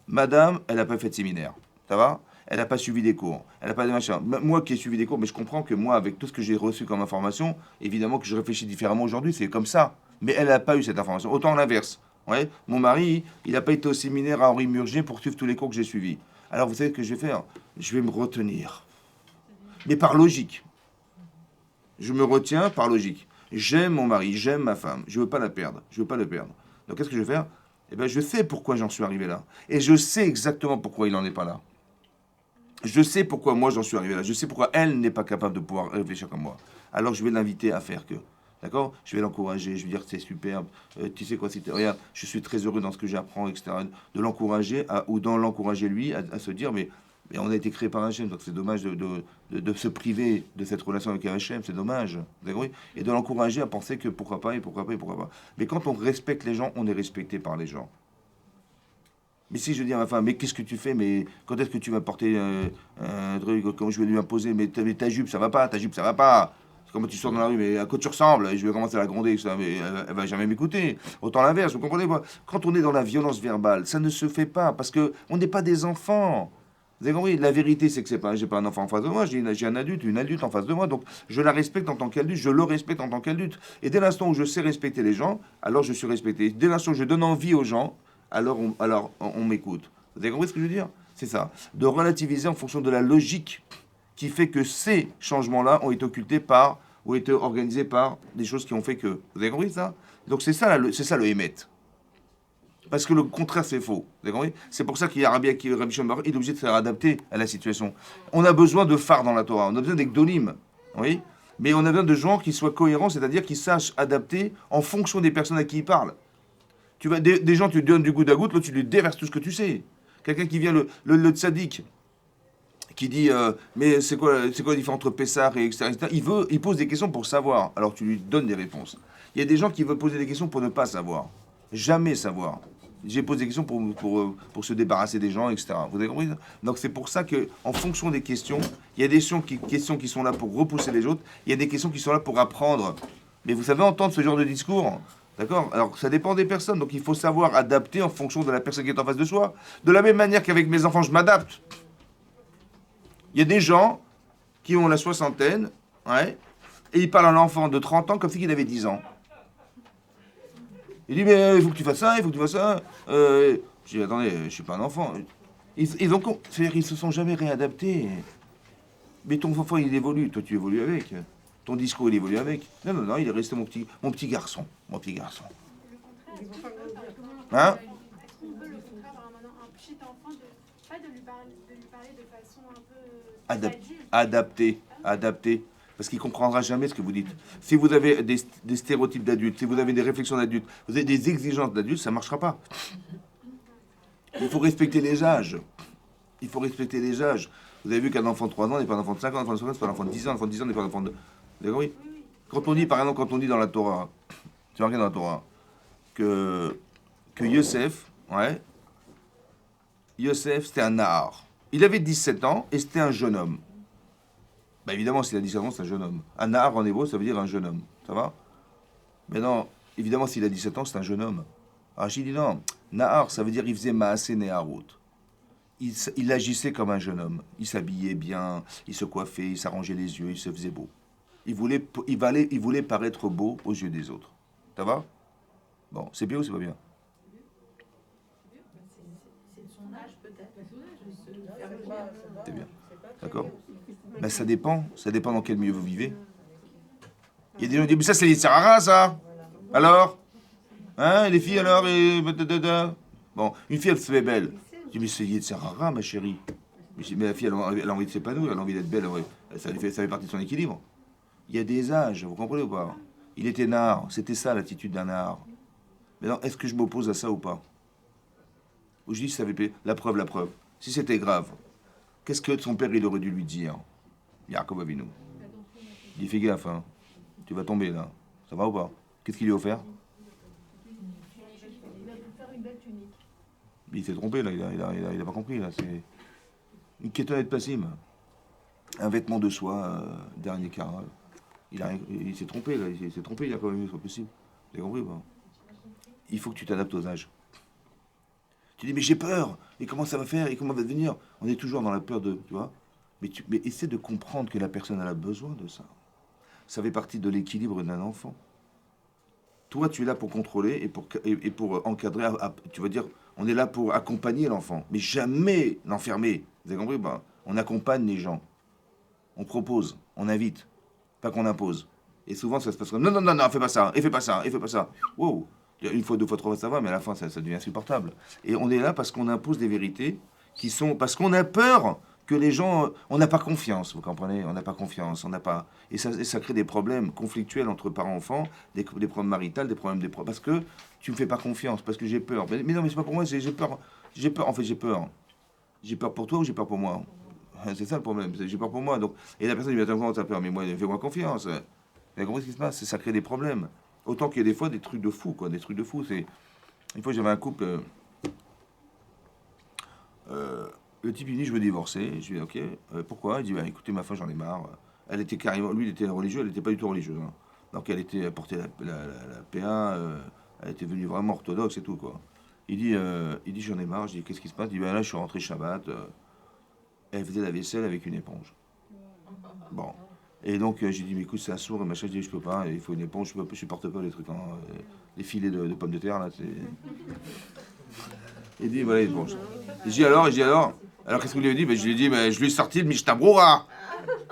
madame, elle n'a pas fait de séminaire. Ça va? Elle n'a pas suivi des cours. Elle n'a pas de machin. Moi qui ai suivi des cours, mais je comprends que moi, avec tout ce que j'ai reçu comme information, évidemment que je réfléchis différemment aujourd'hui, c'est comme ça. Mais elle n'a pas eu cette information. Autant l'inverse. Ouais, mon mari, il n'a pas été au séminaire à Henri Murger pour suivre tous les cours que j'ai suivis. Alors vous savez ce que je vais faire? Je vais me retenir. Mais par logique. Je me retiens par logique. J'aime mon mari, j'aime ma femme. Je ne veux pas la perdre. Je ne veux pas le perdre. Donc qu'est-ce que je vais faire? Eh bien, je sais pourquoi j'en suis arrivé là. Et je sais exactement pourquoi il n'en est pas là. Je sais pourquoi moi j'en suis arrivé là. Je sais pourquoi elle n'est pas capable de pouvoir réfléchir comme moi. Alors je vais l'inviter à faire que. D'accord? Je vais l'encourager, je vais dire que c'est superbe, tu sais quoi, regarde, je suis très heureux dans ce que j'apprends, etc. De l'encourager, ou dans l'encourager lui, à se dire, mais on a été créé par Hachem, donc c'est dommage de se priver de cette relation avec Hachem, c'est dommage. Vous avez compris? Et de l'encourager à penser que pourquoi pas, et pourquoi pas, et pourquoi pas. Mais quand on respecte les gens, on est respecté par les gens. Mais si je dis à ma femme, mais qu'est-ce que tu fais? Mais quand est-ce que tu vas porter un truc? Comment je vais lui imposer? Mais ta jupe, ça va pas, ta jupe, ça va pas. Comment tu sors dans la rue, mais à quoi tu ressembles? Et je vais commencer à la gronder, ça, mais elle va jamais m'écouter. Autant l'inverse, vous comprenez pas? Quand on est dans la violence verbale, ça ne se fait pas, parce que on n'est pas des enfants. Vous avez compris? La vérité, c'est que j'ai pas un enfant en face de moi, j'ai un adulte, une adulte en face de moi, donc je la respecte en tant qu'adulte, je le respecte en tant qu'adulte. Et dès l'instant où je sais respecter les gens, alors je suis respecté. Dès l'instant où je donne envie aux gens, alors on m'écoute. Vous avez compris ce que je veux dire? C'est ça. De relativiser en fonction de la logique qui fait que ces changements-là ont été occultés par, ou été organisés par des choses qui ont fait que. Vous avez compris ça? Donc c'est ça le émet. Parce que le contraire c'est faux. Vous avez compris? C'est pour ça qu'il y a Rabbi Shimon il est obligé de se faire adapter à la situation. On a besoin de phares dans la Torah, on a besoin d'Egdolim. Oui? Mais on a besoin de gens qui soient cohérents, c'est-à-dire qui sachent adapter en fonction des personnes à qui ils parlent. Tu vas, des gens, tu lui donnes du goutte à goutte, l'autre tu lui déverses tout ce que tu sais. Quelqu'un qui vient, le tzaddik, qui dit mais c'est quoi la différence entre Pessah et etc. Il pose des questions pour savoir. Alors tu lui donnes des réponses. Il y a des gens qui veulent poser des questions pour ne pas savoir. Jamais savoir. J'ai posé des questions pour se débarrasser des gens, etc. Vous avez compris ça? Donc c'est pour ça que en fonction des questions, il y a des questions qui sont là pour repousser les autres. Il y a des questions qui sont là pour apprendre. Mais vous savez entendre ce genre de discours? D'accord? Alors, ça dépend des personnes. Donc, il faut savoir adapter en fonction de la personne qui est en face de soi. De la même manière qu'avec mes enfants, je m'adapte. Il y a des gens qui ont la soixantaine, ouais, et ils parlent à un enfant de 30 ans comme s'il avait 10 ans. Il dit, mais il faut que tu fasses ça, il faut que tu fasses ça. Je dis, attendez, je suis pas un enfant. C'est-à-dire qu'ils se sont jamais réadaptés. Mais ton enfant, il évolue. Toi, tu évolues avec. Ton discours, il évolue avec. Non, il est resté mon petit garçon. Mon petit garçon. Le contraire, est-ce qu'on peut Hein? Est-ce qu'on peut le contraire avoir maintenant un petit enfant, pas de lui parler de façon un peu Adapté. Parce qu'il ne comprendra jamais ce que vous dites. Si vous avez des stéréotypes d'adultes, si vous avez des réflexions d'adultes, vous avez des exigences d'adultes, ça ne marchera pas. Il faut respecter les âges. Vous avez vu qu'un enfant de 3 ans n'est pas un enfant de 5 ans, un enfant de 5 ans n'est pas un enfant de 10 ans, un enfant de 10 ans n'est pas un enfant de... Vous avez compris? Quand on dit, par exemple, dans la Torah, tu regardes dans la Torah, que Yosef, ouais, Yosef, c'était un Nahar. Il avait 17 ans et c'était un jeune homme. Bah évidemment, s'il a 17 ans, c'est un jeune homme. Un Nahar en hébreu, ça veut dire un jeune homme. Ça va? Mais non, évidemment, s'il a 17 ans, c'est un jeune homme. Alors j'ai dit non, Nahar, ça veut dire il faisait Maaseh Neharut. Il agissait comme un jeune homme. Il s'habillait bien, il se coiffait, il s'arrangeait les yeux, il se faisait beau. Il voulait paraître beau aux yeux des autres. Ça va? Bon, c'est bien ou c'est pas bien? C'est de son âge peut-être. C'est bien. D'accord? Ben ça dépend dans quel milieu vous vivez. Il y a des gens qui disent, mais ça c'est les Sarara, ça. Alors? Hein, les filles alors? Bon, une fille elle se fait belle. Je dis, mais c'est les Sarara, ma chérie. Mais la fille, elle a envie de s'épanouir, elle a envie d'être belle, ouais. Ça fait partie de son équilibre. Il y a des âges, vous comprenez ou pas? Il était nard, c'était ça l'attitude d'un nard. Maintenant, est-ce que je m'oppose à ça ou pas? Ou je dis, ça avait payé. La preuve. Si c'était grave, qu'est-ce que son père, il aurait dû lui dire? Yaakov Avinu. Il dit, fais gaffe, hein. Tu vas tomber là. Ça va ou pas? Qu'est-ce qu'il lui a offert? Il va vous faire une belle tunique. Il s'est trompé là, il a pas compris là. C'est une kétonette passim. Un vêtement de soie, dernier carat. Il s'est trompé là, il s'est trompé, il a quand même eu, c'est pas possible. Vous avez compris ou pas? Il faut que tu t'adaptes aux âges. Tu dis, mais j'ai peur, et comment ça va faire, et comment va devenir? On est toujours dans la peur de, tu vois. Mais essaie de comprendre que la personne elle a besoin de ça. Ça fait partie de l'équilibre d'un enfant. Toi, tu es là pour contrôler et pour encadrer. Tu vas dire, on est là pour accompagner l'enfant, mais jamais l'enfermer. Vous avez compris ou pas? On accompagne les gens. On propose, on invite, pas qu'on impose. Et souvent, ça se passe comme, non, fais pas ça, et fais pas ça, et fais pas ça. Wow. Une fois, deux fois, trois fois, ça va, mais à la fin, ça devient insupportable. Et on est là parce qu'on impose des vérités qui sont... Parce qu'on a peur que les gens... On n'a pas confiance, vous comprenez? On n'a pas confiance, on n'a pas... Et ça crée des problèmes conflictuels entre parents-enfants, des problèmes maritaux, parce que tu me fais pas confiance, parce que j'ai peur. Mais non, mais c'est pas pour moi, j'ai peur. En fait, j'ai peur. J'ai peur pour toi ou j'ai peur pour moi? C'est ça le problème, j'ai peur pour moi. Donc... Et la personne dit, attends, comment t'as peur? Mais moi, fais-moi confiance. Vous avez compris ce qui se passe? Ça crée des problèmes. Autant qu'il y a des fois des trucs de fou, quoi. Des trucs de fou. Une fois, j'avais un couple... le type, il dit, je veux divorcer. Je lui dis, ok, pourquoi? Il dit, bah, écoutez, ma femme, j'en ai marre. Elle était carrément... Lui, il était religieux, elle n'était pas du tout religieuse. Hein. Donc, elle était portée la PA, elle était venue vraiment orthodoxe et tout, quoi. Il dit, j'en ai marre. Je dis, qu'est-ce qui se passe? Il dit, bah, là, je suis rentré Shabbat. Elle faisait la vaisselle avec une éponge. Bon. Et donc, j'ai dit, mais écoute, c'est assourd, et machin, je dis, je peux pas, il faut une éponge, je supporte pas les trucs, hein, les filets de pommes de terre, là, c'est... Il dit, voilà, l'éponge. Il dit, alors, qu'est-ce que vous lui avez dit? Ben, je lui ai dit, je lui ai sorti le Mishtabroura.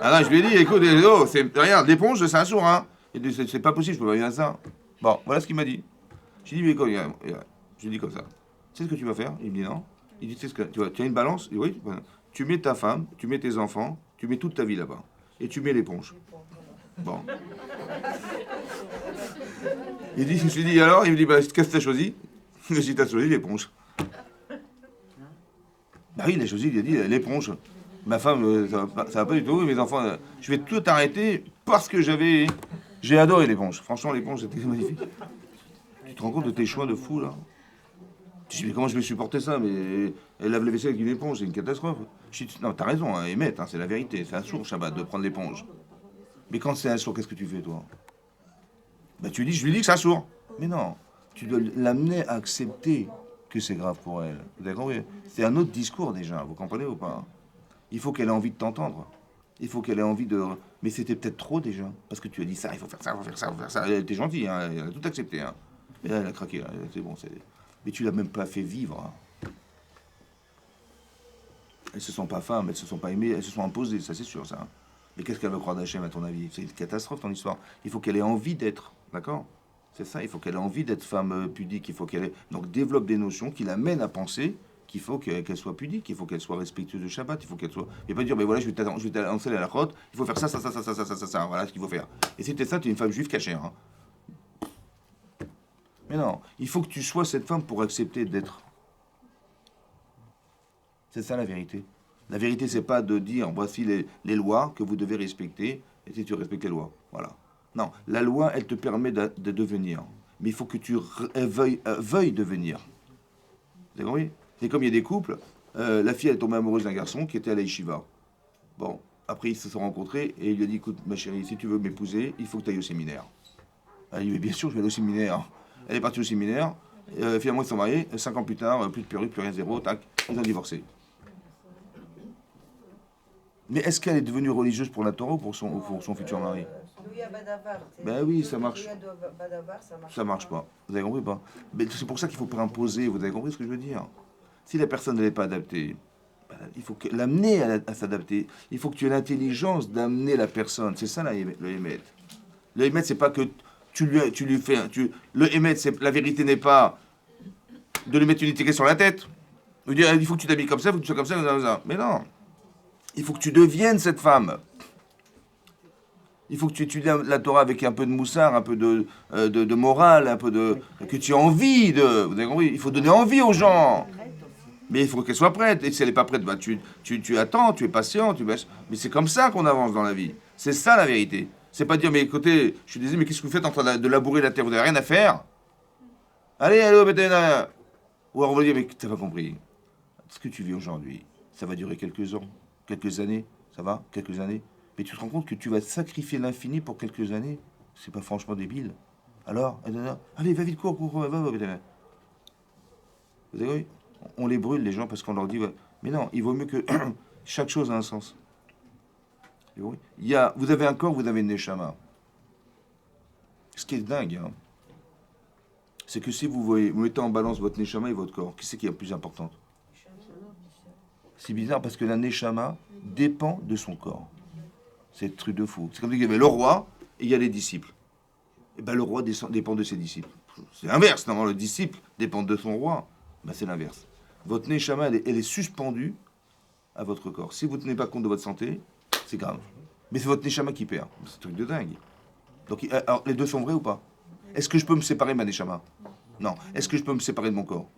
Alors, je lui ai dit, écoute, regarde, l'éponge, c'est assourd, hein. Il dit, c'est pas possible, je peux pas dire ça. Bon, voilà ce qu'il m'a dit. J'ai dit, mais quoi, je lui ai dit comme ça. Tu sais ce que tu vas faire? Il me dit, non. Il dit, tu sais ce que, tu as une balance? Il dit, oui, tu mets ta femme, tu mets tes enfants, tu mets toute ta vie là-bas. Et tu mets l'éponge. Bon. Je lui dis alors, il me dit, qu'est-ce que t'as choisi? Je lui dis, t'as choisi l'éponge. Bah oui, il a choisi, il a dit l'éponge. Ma femme, ça va pas du tout, mes enfants, je vais tout arrêter parce que j'ai adoré l'éponge. Franchement, l'éponge, c'était magnifique. Tu te rends compte de tes choix de fou, là? Je dis, mais comment je vais supporter ça? Mais elle lave la vaisselle avec une éponge, c'est une catastrophe. Je dis, non, t'as raison, hein, Emmett, hein, c'est la vérité. C'est assourd, Shabbat, de prendre l'éponge. Mais quand c'est assourd, qu'est-ce que tu fais, toi? Bah, je lui dis que c'est assourd. Mais non, tu dois l'amener à accepter que c'est grave pour elle. Vous avez compris? C'est un autre discours, déjà, vous comprenez ou pas? Il faut qu'elle ait envie de t'entendre. Il faut qu'elle ait envie de... Mais c'était peut-être trop, déjà. Parce que tu as dit ça, il faut faire ça, il faut faire ça, il faut faire ça. Elle était gentille, hein, elle a tout accepté. Hein. Et là, elle a craqué, là. C'est bon, c'est... Mais tu l'as même pas fait vivre. Hein. Elles se sont pas femmes, elles se sont pas aimées, elles se sont imposées, ça c'est sûr ça. Mais qu'est-ce qu'elle va croire d'Hachem à ton avis? C'est une catastrophe ton histoire. Il faut qu'elle ait envie d'être, d'accord? C'est ça, il faut qu'elle ait envie d'être femme pudique, il faut qu'elle ait... Donc développe des notions qui l'amènent à penser qu'il faut qu'elle soit pudique, il faut qu'elle soit respectueuse de Shabbat, il faut qu'elle soit... Et pas dire, mais voilà, je vais t'annoncer à la crotte, il faut faire ça, voilà ce qu'il faut faire. Et si t'es ça, t'es une femme juive cachée, hein. Mais non, il faut que tu sois cette femme pour accepter d'être. C'est ça la vérité. La vérité, c'est pas de dire voici les lois que vous devez respecter et si tu respectes les lois. Voilà. Non, la loi, elle te permet de devenir. Mais il faut que tu veuilles devenir. Vous avez compris? C'est comme il y a des couples, la fille, elle est tombée amoureuse d'un garçon qui était à la yeshiva. Bon, après ils se sont rencontrés et il lui a dit écoute, ma chérie, si tu veux m'épouser, il faut que tu ailles au séminaire. Elle lui a dit bien sûr, je vais aller au séminaire. Elle est partie au séminaire, finalement ils sont mariés, 5 ans plus tard, plus de perruque, plus rien, zéro, tac, ils ont divorcé. Mais est-ce qu'elle est devenue religieuse pour la Torah ou pour son futur mari? Ben oui, ça marche. Ça marche pas. Vous avez compris pas? Mais c'est pour ça qu'il faut pas imposer, vous avez compris ce que je veux dire? Si la personne n'est pas adaptée, il faut l'amener à s'adapter. Il faut que tu aies l'intelligence d'amener la personne. C'est ça le Hémet. Le Hémet, c'est pas que tu lui fais... le Hémet, la vérité n'est pas de lui mettre une étiquette sur la tête. Lui dire, il faut que tu t'habilles comme ça, il faut que tu sois comme ça. Mais non. Il faut que tu deviennes cette femme. Il faut que tu étudies la Torah avec un peu de moussard, un peu de morale, un peu de... que tu aies envie de... Vous avez compris? Il faut donner envie aux gens. Mais il faut qu'elle soit prête. Et si elle n'est pas prête, bah, tu attends, tu es patient. Mais c'est comme ça qu'on avance dans la vie. C'est ça la vérité. C'est pas dire, mais écoutez, je suis désolé, mais qu'est-ce que vous faites en train de labourer la terre? Vous n'avez rien à faire? Allez, allô, Béthéna. Ou alors on va dire, mais t'as pas compris. Ce que tu vis aujourd'hui, ça va durer quelques ans, quelques années. Ça va? Quelques années. Mais tu te rends compte que tu vas sacrifier l'infini pour quelques années? C'est pas franchement débile. Alors, allez, va vite, cours, va, Béthéna. Vous avez vu? On les brûle, les gens, parce qu'on leur dit... Ouais. Mais non, il vaut mieux que... chaque chose a un sens. Vous avez un corps, vous avez une neshama. Ce qui est dingue, hein, c'est que si vous mettez en balance votre neshama et votre corps, qui c'est qui est la plus importante? C'est bizarre, parce que la neshama dépend de son corps. C'est un truc de fou. C'est comme si il y avait le roi et il y a les disciples. Et ben le roi dépend de ses disciples. C'est l'inverse, normalement, le disciple dépend de son roi. Ben, c'est l'inverse. Votre neshama, elle est suspendue à votre corps. Si vous ne tenez pas compte de votre santé, c'est grave. Mais c'est votre neshama qui perd. C'est un truc de dingue. Donc, alors, les deux sont vrais ou pas? Est-ce que je peux me séparer de ma neshama? Non. Est-ce que je peux me séparer de mon corps?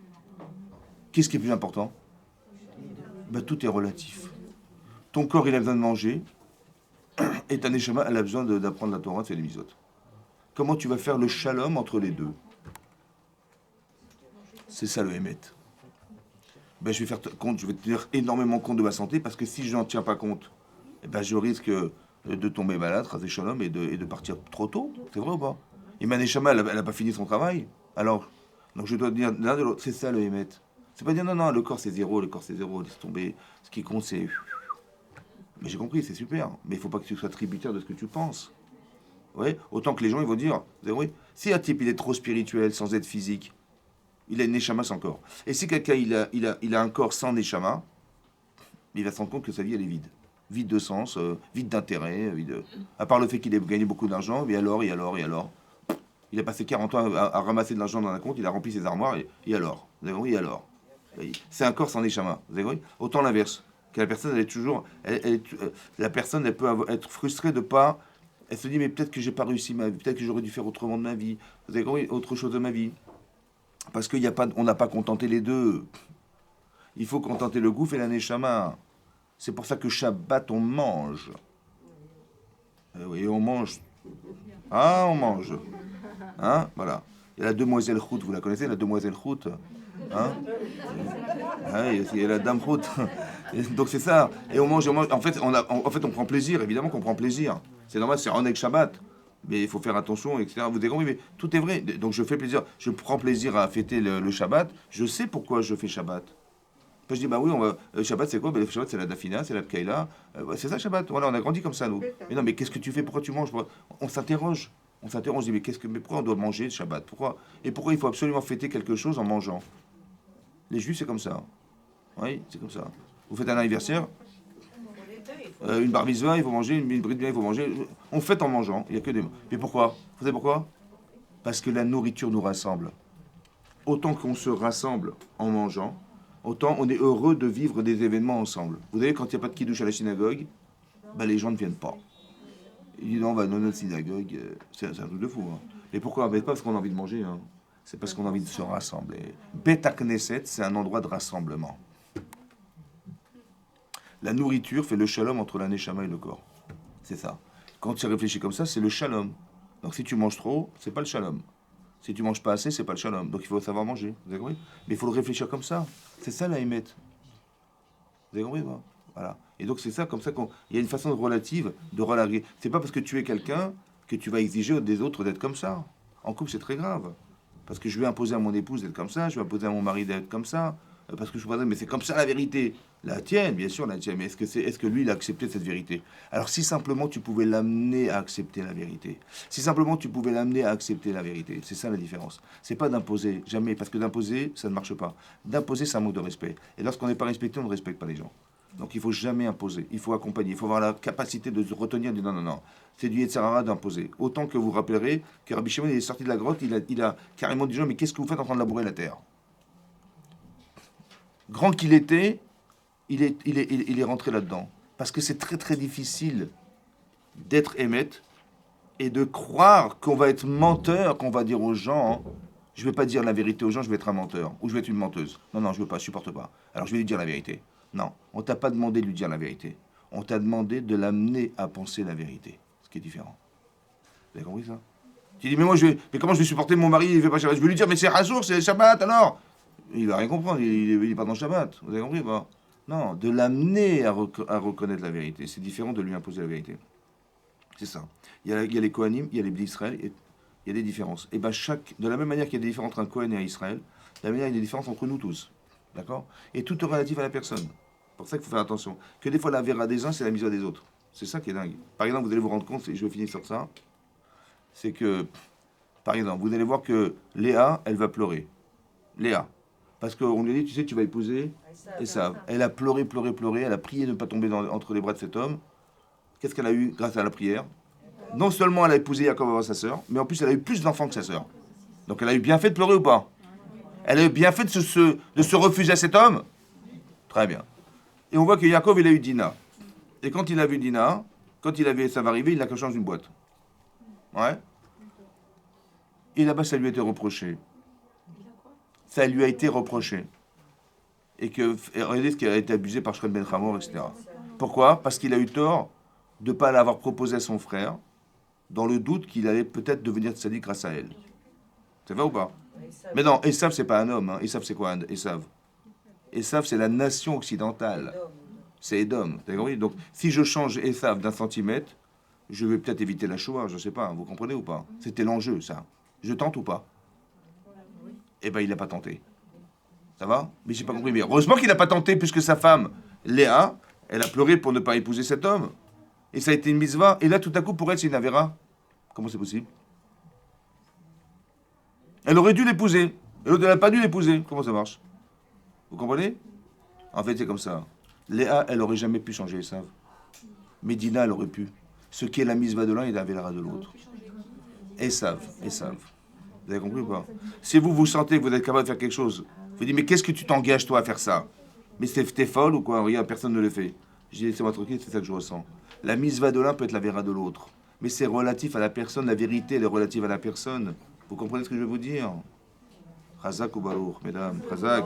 Qu'est-ce qui est plus important? Ben, tout est relatif. Ton corps, il a besoin de manger, et ta neshama, elle a besoin d'apprendre la Torah, de faire les misotes. Comment tu vas faire le shalom entre les deux? C'est ça le Hémet. Ben, je vais tenir énormément compte de ma santé, parce que si je n'en tiens pas compte, eh ben, je risque de tomber malade, raser shalom, et de partir trop tôt. C'est vrai ou pas? Et ma neshama, elle n'a pas fini son travail. Alors, donc je dois dire l'un de l'autre. C'est ça le Hémet. C'est pas dire non, le corps c'est zéro, laisse tomber. Ce qui compte c'est... Mais j'ai compris, c'est super. Mais il faut pas que tu sois tributaire de ce que tu penses. Ouais. Autant que les gens, ils vont dire, vous avez compris? Si un type, il est trop spirituel, sans être physique, il a une neshama sans corps. Et si quelqu'un, il a un corps sans neshama, il va se rendre compte que sa vie, elle est vide. Vide de sens, vide d'intérêt, à part le fait qu'il ait gagné beaucoup d'argent, et alors il a passé 40 ans à ramasser de l'argent dans un compte, il a rempli ses armoires, et alors? Vous avez compris? Et alors? C'est un corps sans neshama. Vous avez compris? Autant l'inverse. Que la personne, elle est toujours... la personne, elle peut être frustrée de pas... Elle se dit, mais peut-être que j'ai pas réussi ma vie, peut-être que j'aurais dû faire autrement de ma vie. Vous avez compris? Autre chose de ma vie. Parce qu'on n'a pas contenté les deux. Il faut contenter le gouffre et la neshama. C'est pour ça que Shabbat, on mange. Oui, on mange. Ah, on mange. Hein? Voilà. Il y a la demoiselle Chout, vous la connaissez, la demoiselle Chout? Hein? Ah, il y a la dame Chout. Donc c'est ça. Et on mange. En fait, on prend plaisir. Évidemment qu'on prend plaisir. C'est normal, c'est Ronek Shabbat. Mais il faut faire attention, etc. Vous avez compris, mais tout est vrai. Donc je fais plaisir. Je prends plaisir à fêter le Shabbat. Je sais pourquoi je fais Shabbat. Je dis, bah oui, Shabbat c'est quoi? Le Shabbat c'est la Dafina, c'est la Pkaïla. C'est ça Shabbat. Voilà, on a grandi comme ça, nous. Mais non, mais qu'est-ce que tu fais? Pourquoi tu manges? On s'interroge. On dit, mais pourquoi on doit manger le Shabbat? Pourquoi? Et pourquoi il faut absolument fêter quelque chose en mangeant? Les Juifs, c'est comme ça. Oui, c'est comme ça. Vous faites un anniversaire, une bar mitzvah, il faut manger, une brit milah, il faut manger. On fête en mangeant. Il n'y a que des... Mais pourquoi? Vous savez pourquoi? Parce que la nourriture nous rassemble. Autant qu'on se rassemble en mangeant, autant on est heureux de vivre des événements ensemble. Vous savez, quand il n'y a pas de kiddush à la synagogue, bah, les gens ne viennent pas. Ils disent non, on va dans notre synagogue, c'est un truc de fou. Hein. Mais pourquoi? Mais pas parce qu'on a envie de manger, hein. C'est parce qu'on a envie de se rassembler. Bet HaKnesset, c'est un endroit de rassemblement. La nourriture fait le shalom entre la neshama et le corps. C'est ça. Quand tu réfléchis comme ça, c'est le shalom. Donc si tu manges trop, c'est pas le shalom. Si tu manges pas assez, c'est pas le shalom. Donc il faut savoir manger. Vous avez compris? Mais il faut le réfléchir comme ça. C'est ça la émet. Vous avez compris? Voilà. Et donc c'est ça, comme ça qu'il y a une façon relative de relayer. C'est pas parce que tu es quelqu'un que tu vas exiger des autres d'être comme ça. En couple, c'est très grave. Parce que je vais imposer à mon épouse d'être comme ça, je vais imposer à mon mari d'être comme ça. Parce que je vois, mais c'est comme ça la vérité. La tienne, bien sûr, la tienne. Mais est-ce que lui, il a accepté cette vérité? Alors, si simplement tu pouvais l'amener à accepter la vérité, si simplement tu pouvais l'amener à accepter la vérité, c'est ça la différence. C'est pas d'imposer, jamais, parce que d'imposer, ça ne marche pas. D'imposer, c'est un manque de respect. Et lorsqu'on n'est pas respecté, on ne respecte pas les gens. Donc, il faut jamais imposer. Il faut accompagner. Il faut avoir la capacité de se retenir, de dire non. C'est du Yetzirara d'imposer. Autant que vous rappellerez que Rabbi Shimon, il est sorti de la grotte, il a carrément dit aux gens, mais qu'est-ce que vous faites en train de labourer la terre? Grand qu'il était, il est rentré là-dedans. Parce que c'est très très difficile d'être émet et de croire qu'on va être menteur, qu'on va dire aux gens, je ne vais pas dire la vérité aux gens, je vais être un menteur ou je vais être une menteuse. Non, non, je ne veux pas, je supporte pas. Alors je vais lui dire la vérité. Non, on t'a pas demandé de lui dire la vérité. On t'a demandé de l'amener à penser la vérité, ce qui est différent. Vous avez compris ça? Tu dis, mais comment je vais supporter mon mari, il ne fait pas Shabbat? Je vais lui dire, mais c'est Hazour, c'est Shabbat alors. Il va rien comprendre, il n'est pas dans Shabbat. Vous avez compris pas? Non, de l'amener à reconnaître la vérité. C'est différent de lui imposer la vérité. C'est ça. Il y a les Kohanim, il y a les Bnei Israël, il y a des différences. Et bien de la même manière qu'il y a des différences entre un Kohen et un Israël, de la même manière il y a des différences entre nous tous. D'accord? Et tout est relatif à la personne. C'est pour ça qu'il faut faire attention. Que des fois la vera des uns, c'est la misère des autres. C'est ça qui est dingue. Par exemple, vous allez vous rendre compte, et je vais finir sur ça, c'est que, par exemple, vous allez voir que Léa, elle va pleurer. Léa. Parce qu'on lui a dit, tu sais, tu vas épouser Esav. Elle a pleuré, elle a prié de ne pas tomber entre les bras de cet homme. Qu'est-ce qu'elle a eu grâce à la prière? Non seulement elle a épousé Jacob avant sa sœur, mais en plus elle a eu plus d'enfants que sa sœur. Donc elle a eu bien fait de pleurer ou pas? Elle a eu bien fait de se refuser à cet homme? Très bien. Et on voit que Jacob, il a eu Dina. Et quand il a vu Dina, quand il a vu Esav arriver, il n'a qu'à changer une boîte. Ouais. Et là-bas, ça lui a été reproché. Ça lui a été reproché. Et regardez ce qui a été abusé par Shren Ben Hamor, etc. Pourquoi? Parce qu'il a eu tort de ne pas l'avoir proposé à son frère, dans le doute qu'il allait peut-être devenir tzaddik grâce à elle. C'est vrai ou pas? Mais non, Esav, c'est pas un homme. Hein. Esav, c'est quoi Esav? Esav, c'est la nation occidentale. C'est Édom. T'as compris? Donc, si je change Esav d'un centimètre, je vais peut-être éviter la Shoah, je ne sais pas. Vous comprenez ou pas? C'était l'enjeu, ça. Je tente ou pas? Eh bien, il n'a pas tenté. Ça va? Mais j'ai pas compris. Mais heureusement qu'il n'a pas tenté, puisque sa femme, Léa, elle a pleuré pour ne pas épouser cet homme. Et ça a été une mitzvah. Et là, tout à coup, pour elle, c'est une avéra. Comment c'est possible? Elle aurait dû l'épouser. Et l'autre, elle n'a pas dû l'épouser. Comment ça marche? Vous comprenez? En fait, c'est comme ça. Léa, elle n'aurait jamais pu changer Esav. Mais Dina, elle aurait pu. Ce qui est la mitzvah de l'un et la avéra de l'autre. Esav. Vous avez compris ou pas? Si vous sentez que vous êtes capable de faire quelque chose, vous dites, mais qu'est-ce que tu t'engages, toi, à faire ça? Mais t'es folle ou quoi? Regarde, personne ne le fait. Je dis, laissez-moi tranquille, c'est ça que je ressens. La mitzvah de l'un peut être la vera de l'autre. Mais c'est relatif à la personne, la vérité, elle est relative à la personne. Vous comprenez ce que je veux vous dire? Chazak ou Baruch, mesdames. Chazak.